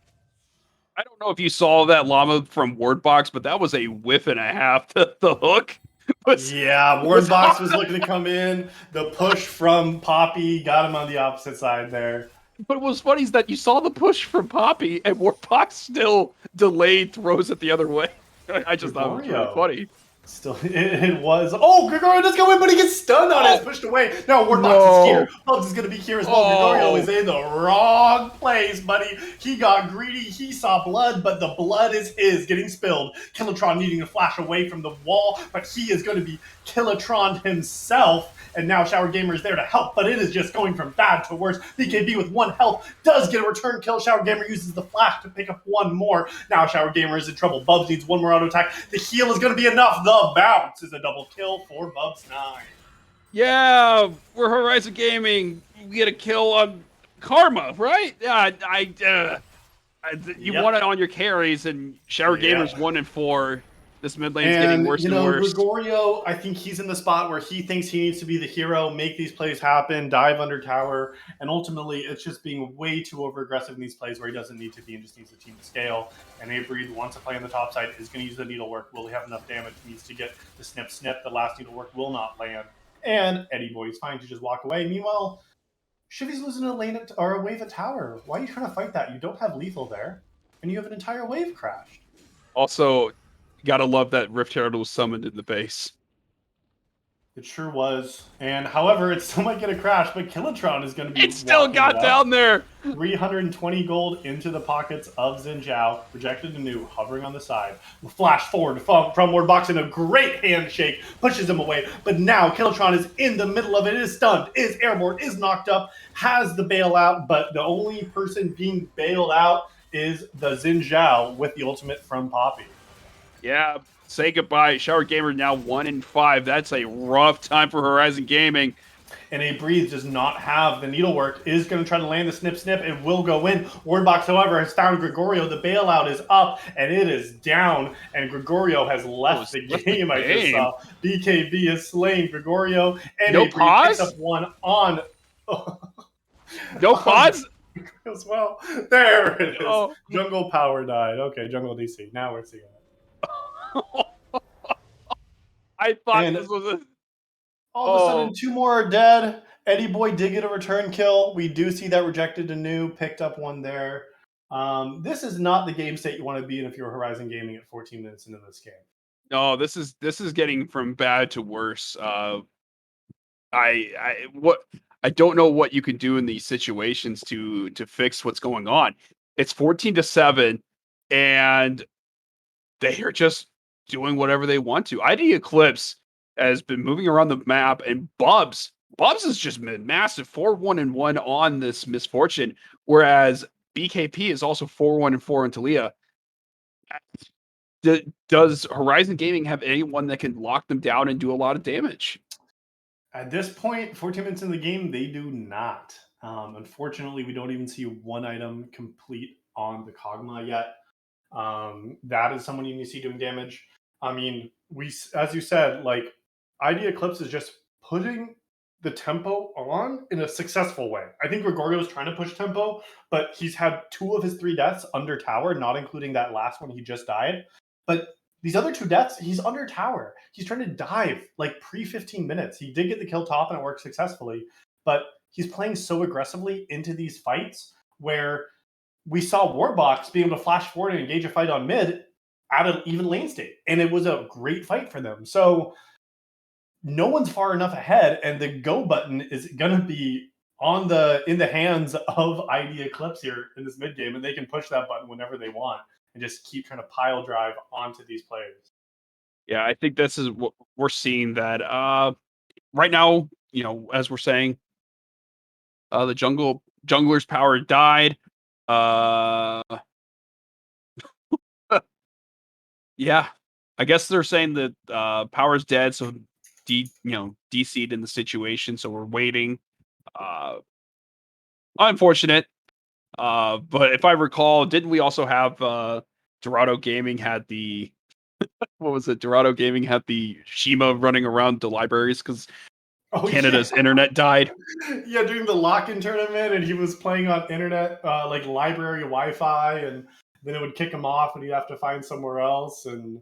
I don't know if you saw that Llama from Ward Box, but that was a whiff and a half. The hook Wardbox was looking to come in. The push from Poppy got him on the opposite side there. But what was funny is that you saw the push from Poppy, and Warbox still delayed throws it the other way. I just thought it was really funny. Still, it was. Oh, Gregorio does go in, but he gets stunned on it. It's pushed away. Now Warbox is here. Bubs is going to be here as well. Gregorio is in the wrong place, buddy. He got greedy. He saw blood, but the blood is his getting spilled. Killatron needing to flash away from the wall, but he is going to be Killatron himself. And now Shower Gamer is there to help, but it is just going from bad to worse. BKB with 1 health does get a return kill. Shower Gamer uses the flash to pick up 1 more. Now Shower Gamer is in trouble. Bubs needs 1 more auto attack. The heal is going to be enough. The bounce is a double kill for Bubs 9. Yeah, we're Horizon Gaming. We get a kill on Karma, right? Yeah, you won it on your carries, and Shower Gamer's 1 and 4. This mid lane's getting worse and worse. Gregorio, I think he's in the spot where he thinks he needs to be the hero, make these plays happen, dive under tower, and ultimately it's just being way too over-aggressive in these plays where he doesn't need to be and just needs the team to scale. And Avery wants to play on the top side, is going to use the needlework. Will he have enough damage? Needs to get the snip. The last needlework will not land. And Eddie Boy is fine to just walk away. Meanwhile, Shivy's losing a lane or a wave at tower. Why are you trying to fight that? You don't have lethal there, and you have an entire wave crashed. Also, gotta love that Rift Herald was summoned in the base. It sure was. And however, it still might get a crash, but Killatron is going to be. It still got down there. 320 gold into the pockets of Xin Zhao. Rejected New, hovering on the side. Flash forward from Warbox in a great handshake. Pushes him away. But now Killatron is in the middle of it. Is stunned. Is airborne. Is knocked up. Has the bailout. But the only person being bailed out is the Xin Zhao with the ultimate from Poppy. Yeah, say goodbye. Shower Gamer now 1 and 5. That's a rough time for Horizon Gaming. And A Breathe does not have the needlework, is going to try to land the snip. It will go in. Wardbox, however, has found Gregorio. The bailout is up, and it is down. And Gregorio has left the game, I just saw. BKB has slain Gregorio. And no A Breathe picks up 1 on... No pause? As well. There it is. Oh. Jungle power died. Okay, Jungle DC. Now we're seeing it. I thought this was a... All of a sudden, 2 more are dead. Eddie Boy did get a return kill. We do see that Rejected Anew picked up 1 there. This is not the game state you want to be in if you're Horizon Gaming at 14 minutes into this game. No, this is getting from bad to worse. I don't know what you can do in these situations to fix what's going on. It's 14-7, and they are just doing whatever they want to. ID Eclipse has been moving around the map, and Bubs has just been massive 4-1-1 on this misfortune, whereas BKP is also 4-1-4 on Talia. Does Horizon Gaming have anyone that can lock them down and do a lot of damage? At this point, 14 minutes in the game, they do not. Unfortunately, we don't even see one item complete on the Kog'Maw yet. That is someone you need to see doing damage. I mean, as you said, like ID Eclipse is just putting the tempo on in a successful way. I think Gregorio is trying to push tempo, but he's had two of his three deaths under tower, not including that last one he just died. But these other two deaths, he's under tower. He's trying to dive like pre 15 minutes. He did get the kill top and it worked successfully, but he's playing so aggressively into these fights where we saw Warbox be able to flash forward and engage a fight on mid at an even lane state, and it was a great fight for them. So no one's far enough ahead, and the go button is going to be on the in the hands of ID Eclipse here in this mid game, and they can push that button whenever they want and just keep trying to pile drive onto these players. Yeah, I think this is what we're seeing that right now, as we're saying, the jungler's power died. Uh yeah. I guess they're saying that power's dead, so DC'd in the situation, so we're waiting. Uh Unfortunate. But if I recall, didn't we also have Dorado Gaming had the what was it? Dorado Gaming had the Shima running around the libraries because Oh yeah, Canada's internet died. yeah, during the lock-in tournament, and he was playing on internet, like library Wi-Fi, and then it would kick him off, and he'd have to find somewhere else. And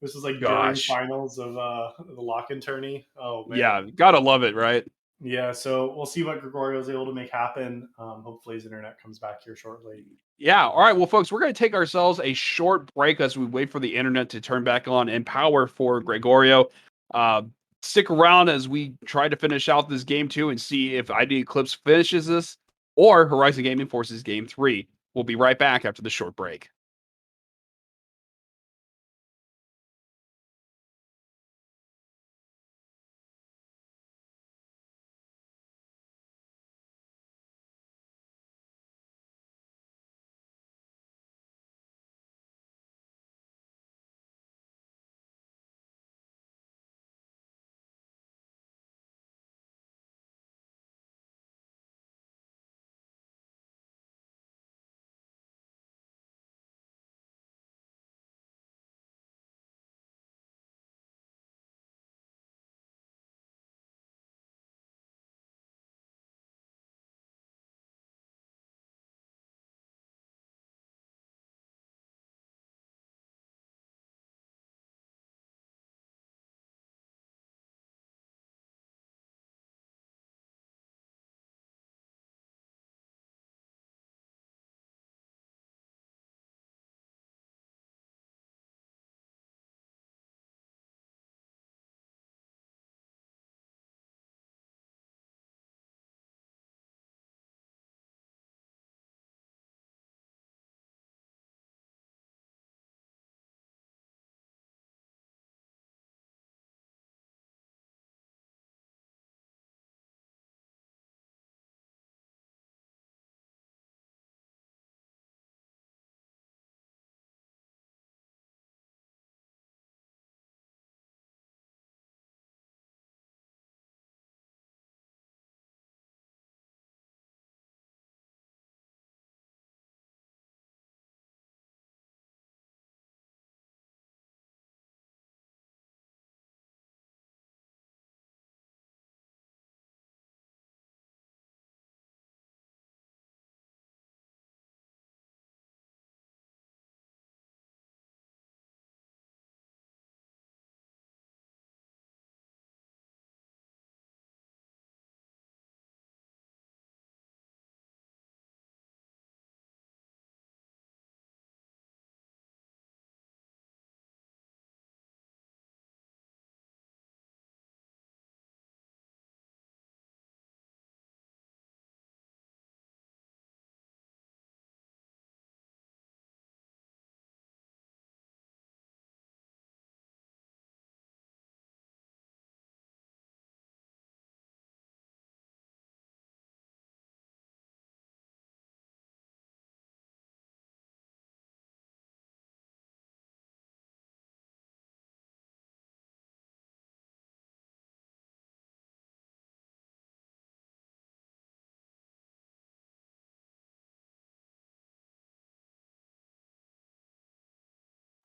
this was like during Gosh. finals of the lock-in tourney. Oh man, Yeah, gotta love it, right? yeah. So we'll see what Gregorio is able to make happen. Hopefully, his internet comes back here shortly. Yeah. All right. Well, folks, we're going to take ourselves a short break as we wait for the internet to turn back on and power for Gregorio. Uh, Stick around as we try to finish out this game two and see if ID Eclipse finishes this or Horizon Gaming forces game three. We'll be right back after the short break.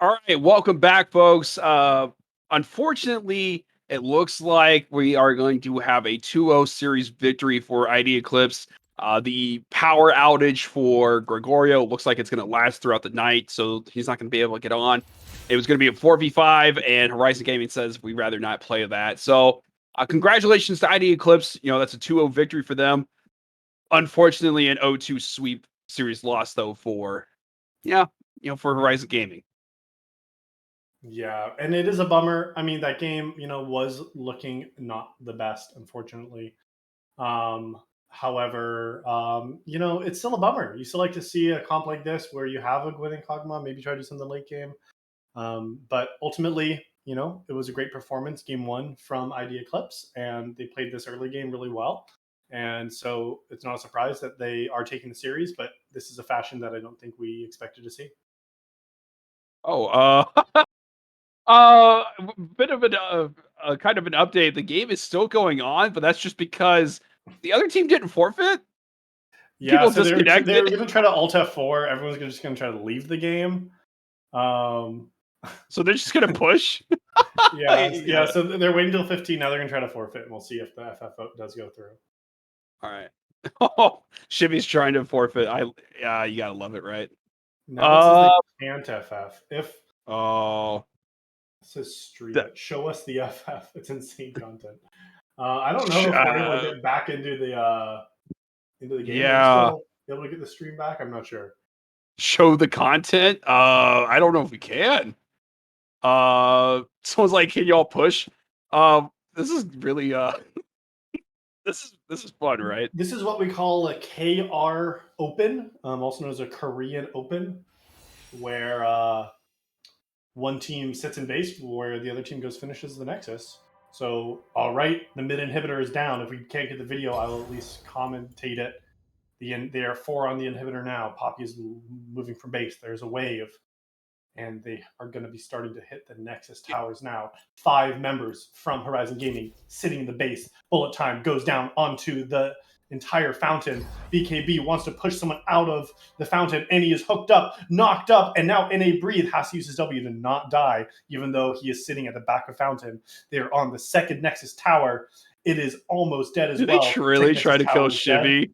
All right, welcome back, folks. Unfortunately, it looks like we are going to have a 2-0 series victory for ID Eclipse. The power outage for Gregorio looks like it's going to last throughout the night, so he's not going to be able to get on. It was going to be a 4v5, and Horizon Gaming says we'd rather not play that. So, congratulations to ID Eclipse. That's a 2-0 victory for them. Unfortunately, an 0-2 sweep series loss, though, yeah, for Horizon Gaming. Yeah, and it is a bummer. I mean, that game, was looking not the best, unfortunately. Um, However, it's still a bummer. You still like to see a comp like this where you have a Gwyn and Kog'Maw, maybe try to do something late game. But ultimately, it was a great performance, game one from ID Eclipse, and they played this early game really well. And so it's not a surprise that they are taking the series, but this is a fashion that I don't think we expected to see. Oh, bit of a kind of an update. The game is still going on, but that's just because the other team didn't forfeit. Yeah, People so they're disconnected, going to try to Alt F4. Everyone's just going to try to leave the game. Um, so they're just gonna push. yeah, yeah. Yeah. So they're waiting till 15. Now they're going to try to forfeit, and we'll see if the FF vote does go through. All right. Oh, Shivy's trying to forfeit. Yeah, you gotta love it, right? Now it says Uh they can't FF. If oh, it says stream the, it, show us the FF. It's insane content. I don't sh- know if we're able to get back into the game. Are we yeah. still able to get the stream back? I'm not sure. Show the content. I don't know if we can. Someone's like, can y'all push? This is really this is fun, right? This is what we call a KR Open, also known as a Korean Open, where one team sits in base where the other team goes finishes the Nexus. So, all right, the mid inhibitor is down. If we can't get the video, I will at least commentate it. They are four on the inhibitor now. Poppy is moving from base. There's a wave, and they are going to be starting to hit the Nexus towers now. 5 members from Horizon Gaming sitting in the base. Bullet time goes down onto the entire fountain. BKB wants to push someone out of the fountain, and he is hooked up, knocked up, and now NA Breathe has to use his W to not die, even though he is sitting at the back of fountain. They are on the second Nexus tower. It is almost dead as Did they well. really Second try Nexus to kill tower is dead. Shivy?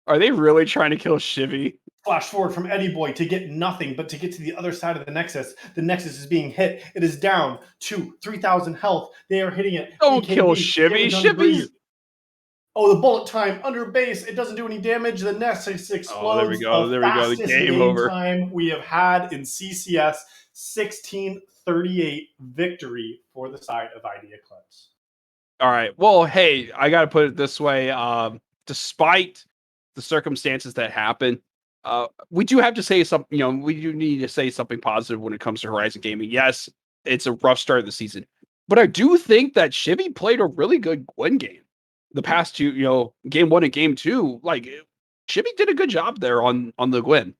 Are they really trying to kill Shivy? Flash forward from Eddie Boy to get nothing, but to get to the other side of the Nexus. The Nexus is being hit. It is down to 3,000 health. They are hitting it. Don't kill BKB, Shivy. damage on the breathe. Shivy's. Oh, the bullet time under base. It doesn't do any damage. The Nexus Oh, there we explodes. go. The There we go. The fastest game game over. time we have had in CCS. 16:38 victory for the side of ID Eclipse. All right. Well, hey, I got to put it this way. Despite the circumstances that happen, we do have to say something. We do need to say something positive when it comes to Horizon Gaming. Yes, it's a rough start of the season, but I do think that Shivy played a really good Gwen game. The past two, game one and game two, like Shivy did a good job there on the Gwen.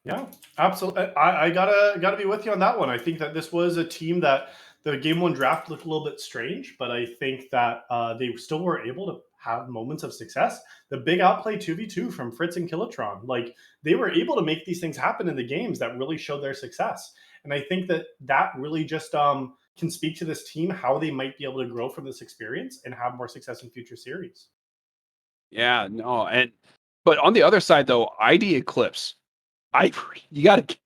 Yeah, absolutely. I gotta be with you on that one. I think that this was a team that the game one draft looked a little bit strange, but I think that they still were able to have moments of success. The big outplay 2v2 from Fritz and Kilotron, like they were able to make these things happen in the games that really showed their success. And I think that really just can speak to this team how they might be able to grow from this experience and have more success in future series. Yeah, no, but on the other side though, ID Eclipse, I you got to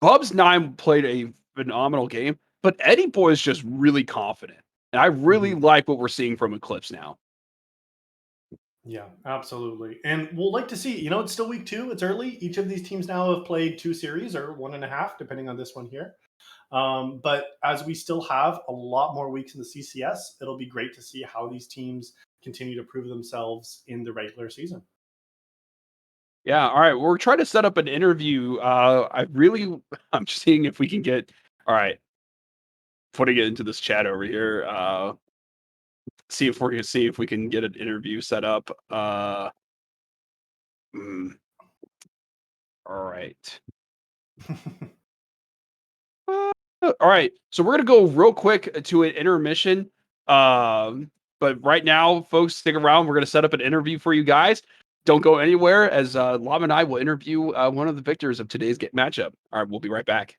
Bubs 9 played a phenomenal game, but Eddie Boy is just really confident. And I really Mhm. like what we're seeing from Eclipse now. Yeah, absolutely. And we'll like to see, it's still week 2. It's early. Each of these teams now have played 2 series or 1.5, depending on this one here. But as we still have a lot more weeks in the CCS, it'll be great to see how these teams continue to prove themselves in the regular season. Yeah, all right. We're trying to set up an interview. I'm seeing if we can get all right, putting it into this chat over here. See if we can get an interview set up. Mm, all right. All right. So we're gonna go real quick to an intermission. But right now, folks, stick around. We're gonna set up an interview for you guys. Don't go anywhere, as Lama and I will interview one of the victors of today's matchup. All right, we'll be right back.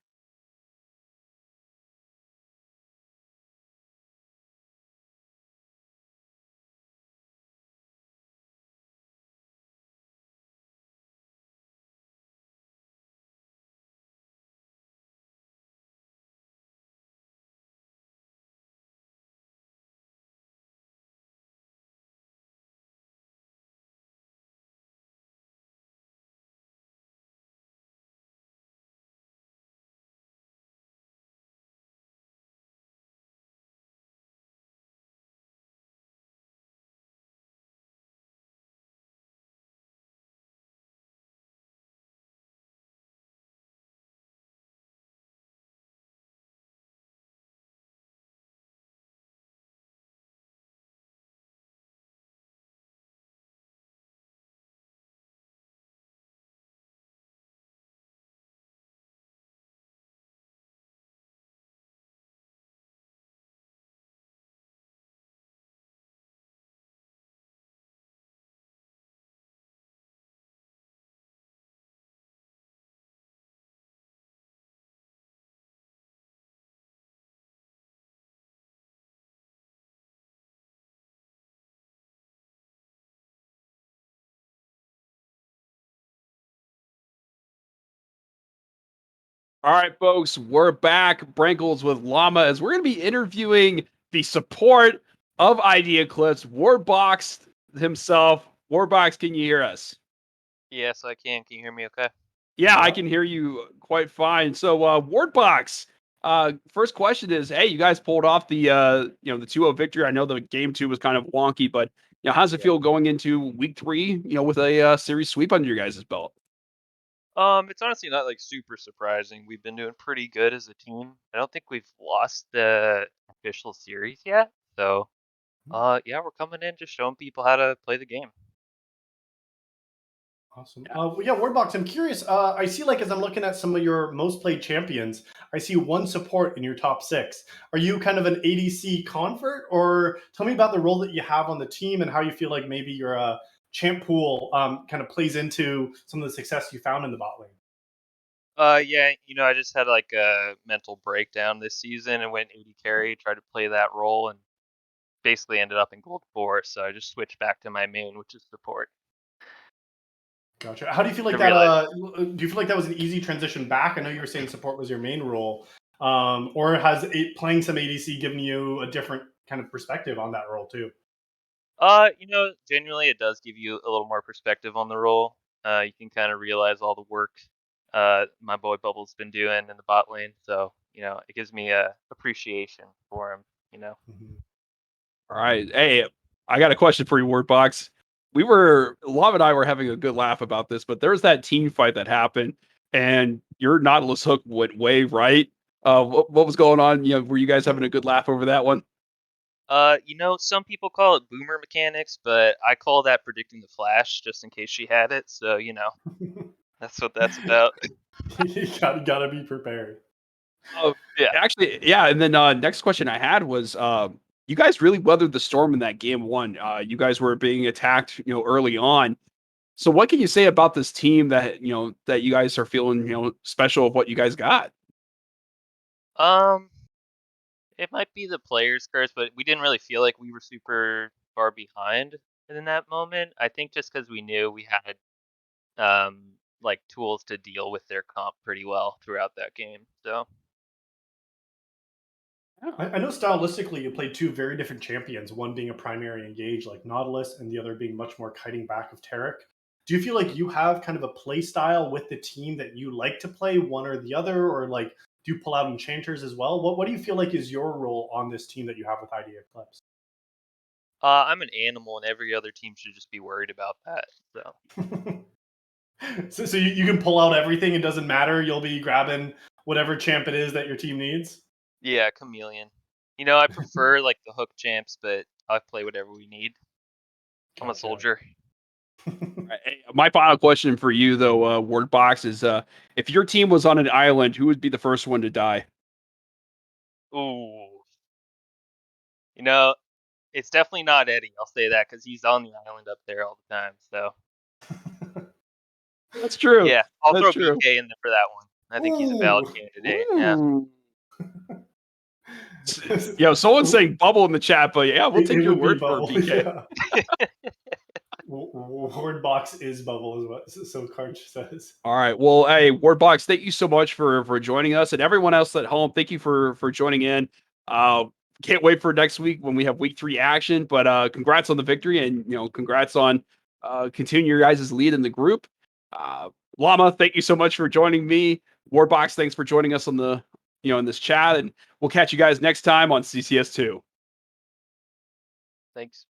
All right, folks, we're back. Brankles with Llama as we're going to be interviewing the support of ID Eclipse, Warbox himself. Warbox, can you hear us? Yes, I can. Can you hear me okay? Yeah, I Yep. can hear you quite fine. So, Wardbox, first question is, hey, you guys pulled off the the 2-0 victory. I know the game 2 was kind of wonky, but how's it Yeah. feel going into week 3, with a series sweep under your guys' belt? It's honestly not like super surprising. We've been doing pretty good as a team. I don't think we've lost the official series yet. So, yeah, we're coming in just showing people how to play the game. Awesome. Yeah. Well, yeah, Wordbox. I'm curious. I see, like, as I'm looking at some of your most played champions, I see one support in your top six. Are you kind of an ADC convert, or tell me about the role that you have on the team and how you feel like maybe your champ pool kind of plays into some of the success you found in the bot lane? Yeah, I just had like a mental breakdown this season and went AD carry, tried to play that role, and basically ended up in gold 4. So I just switched back to my main, which is support. Gotcha. How do you feel I like that? realized Do you feel like that was an easy transition back? I know you were saying support was your main role, or has playing some ADC given you a different kind of perspective on that role too? Genuinely, it does give you a little more perspective on the role. You can kind of realize all the work my boy Bubble's been doing in the bot lane. So, it gives me a appreciation for him. Mhm. All right. Hey, I got a question for you, Wordbox. Love and I were having a good laugh about this, but there was that team fight that happened, and your Nautilus hook went way right. What was going on? Were you guys having a good laugh over that one? Some people call it boomer mechanics, but I call that predicting the flash just in case she had it. So, that's what that's about. You gotta be prepared. Yeah. Actually, yeah. And then next question I had was, you guys really weathered the storm in that game 1. You guys were being attacked, early on. So what can you say about this team that you guys are feeling, special of what you guys got? Um, it might be the player's curse, but we didn't really feel like we were super far behind in that moment. I think just because we knew we had like tools to deal with their comp pretty well throughout that game. So I know stylistically you played two very different champions, one being a primary engage like Nautilus, and the other being much more kiting back of Taric. Do you feel like you have kind of a play style with the team that you like to play, one or the other, or like do you pull out enchanters as well? What do you feel like is your role on this team that you have with ID Eclipse? I'm an animal, and every other team should just be worried about that. So So you can pull out everything, it doesn't matter. You'll be grabbing whatever champ it is that your team needs. yeah, chameleon. I prefer like the hook champs, but I play whatever we need. I'm a Gotcha. soldier. Right. Hey, my final question for you, though, Wordbox, is if your team was on an island, who would be the first one to die? Ooh, you know, it's definitely not Eddie. I'll say that because he's on the island up there all the time. So That's true. yeah, I'll That's throw true. BK in there for that one. I think he's a valid Ooh. candidate. Yeah. Ooh. Someone's saying bubble in the chat, but yeah, we'll It take your would be word for it, bubble. BK. Yeah. Word box is bubble, is what so Karch says. All right. Well, hey, Wardbox, thank you so much for joining us, and everyone else at home. Thank you for joining in. Uh, can't wait for next week when we have week 3 action. But congrats on the victory, and congrats on continuing your guys' lead in the group. Uh, Llama, thank you so much for joining me. Wardbox, thanks for joining us on the in this chat, and we'll catch you guys next time on CCS 2. Thanks.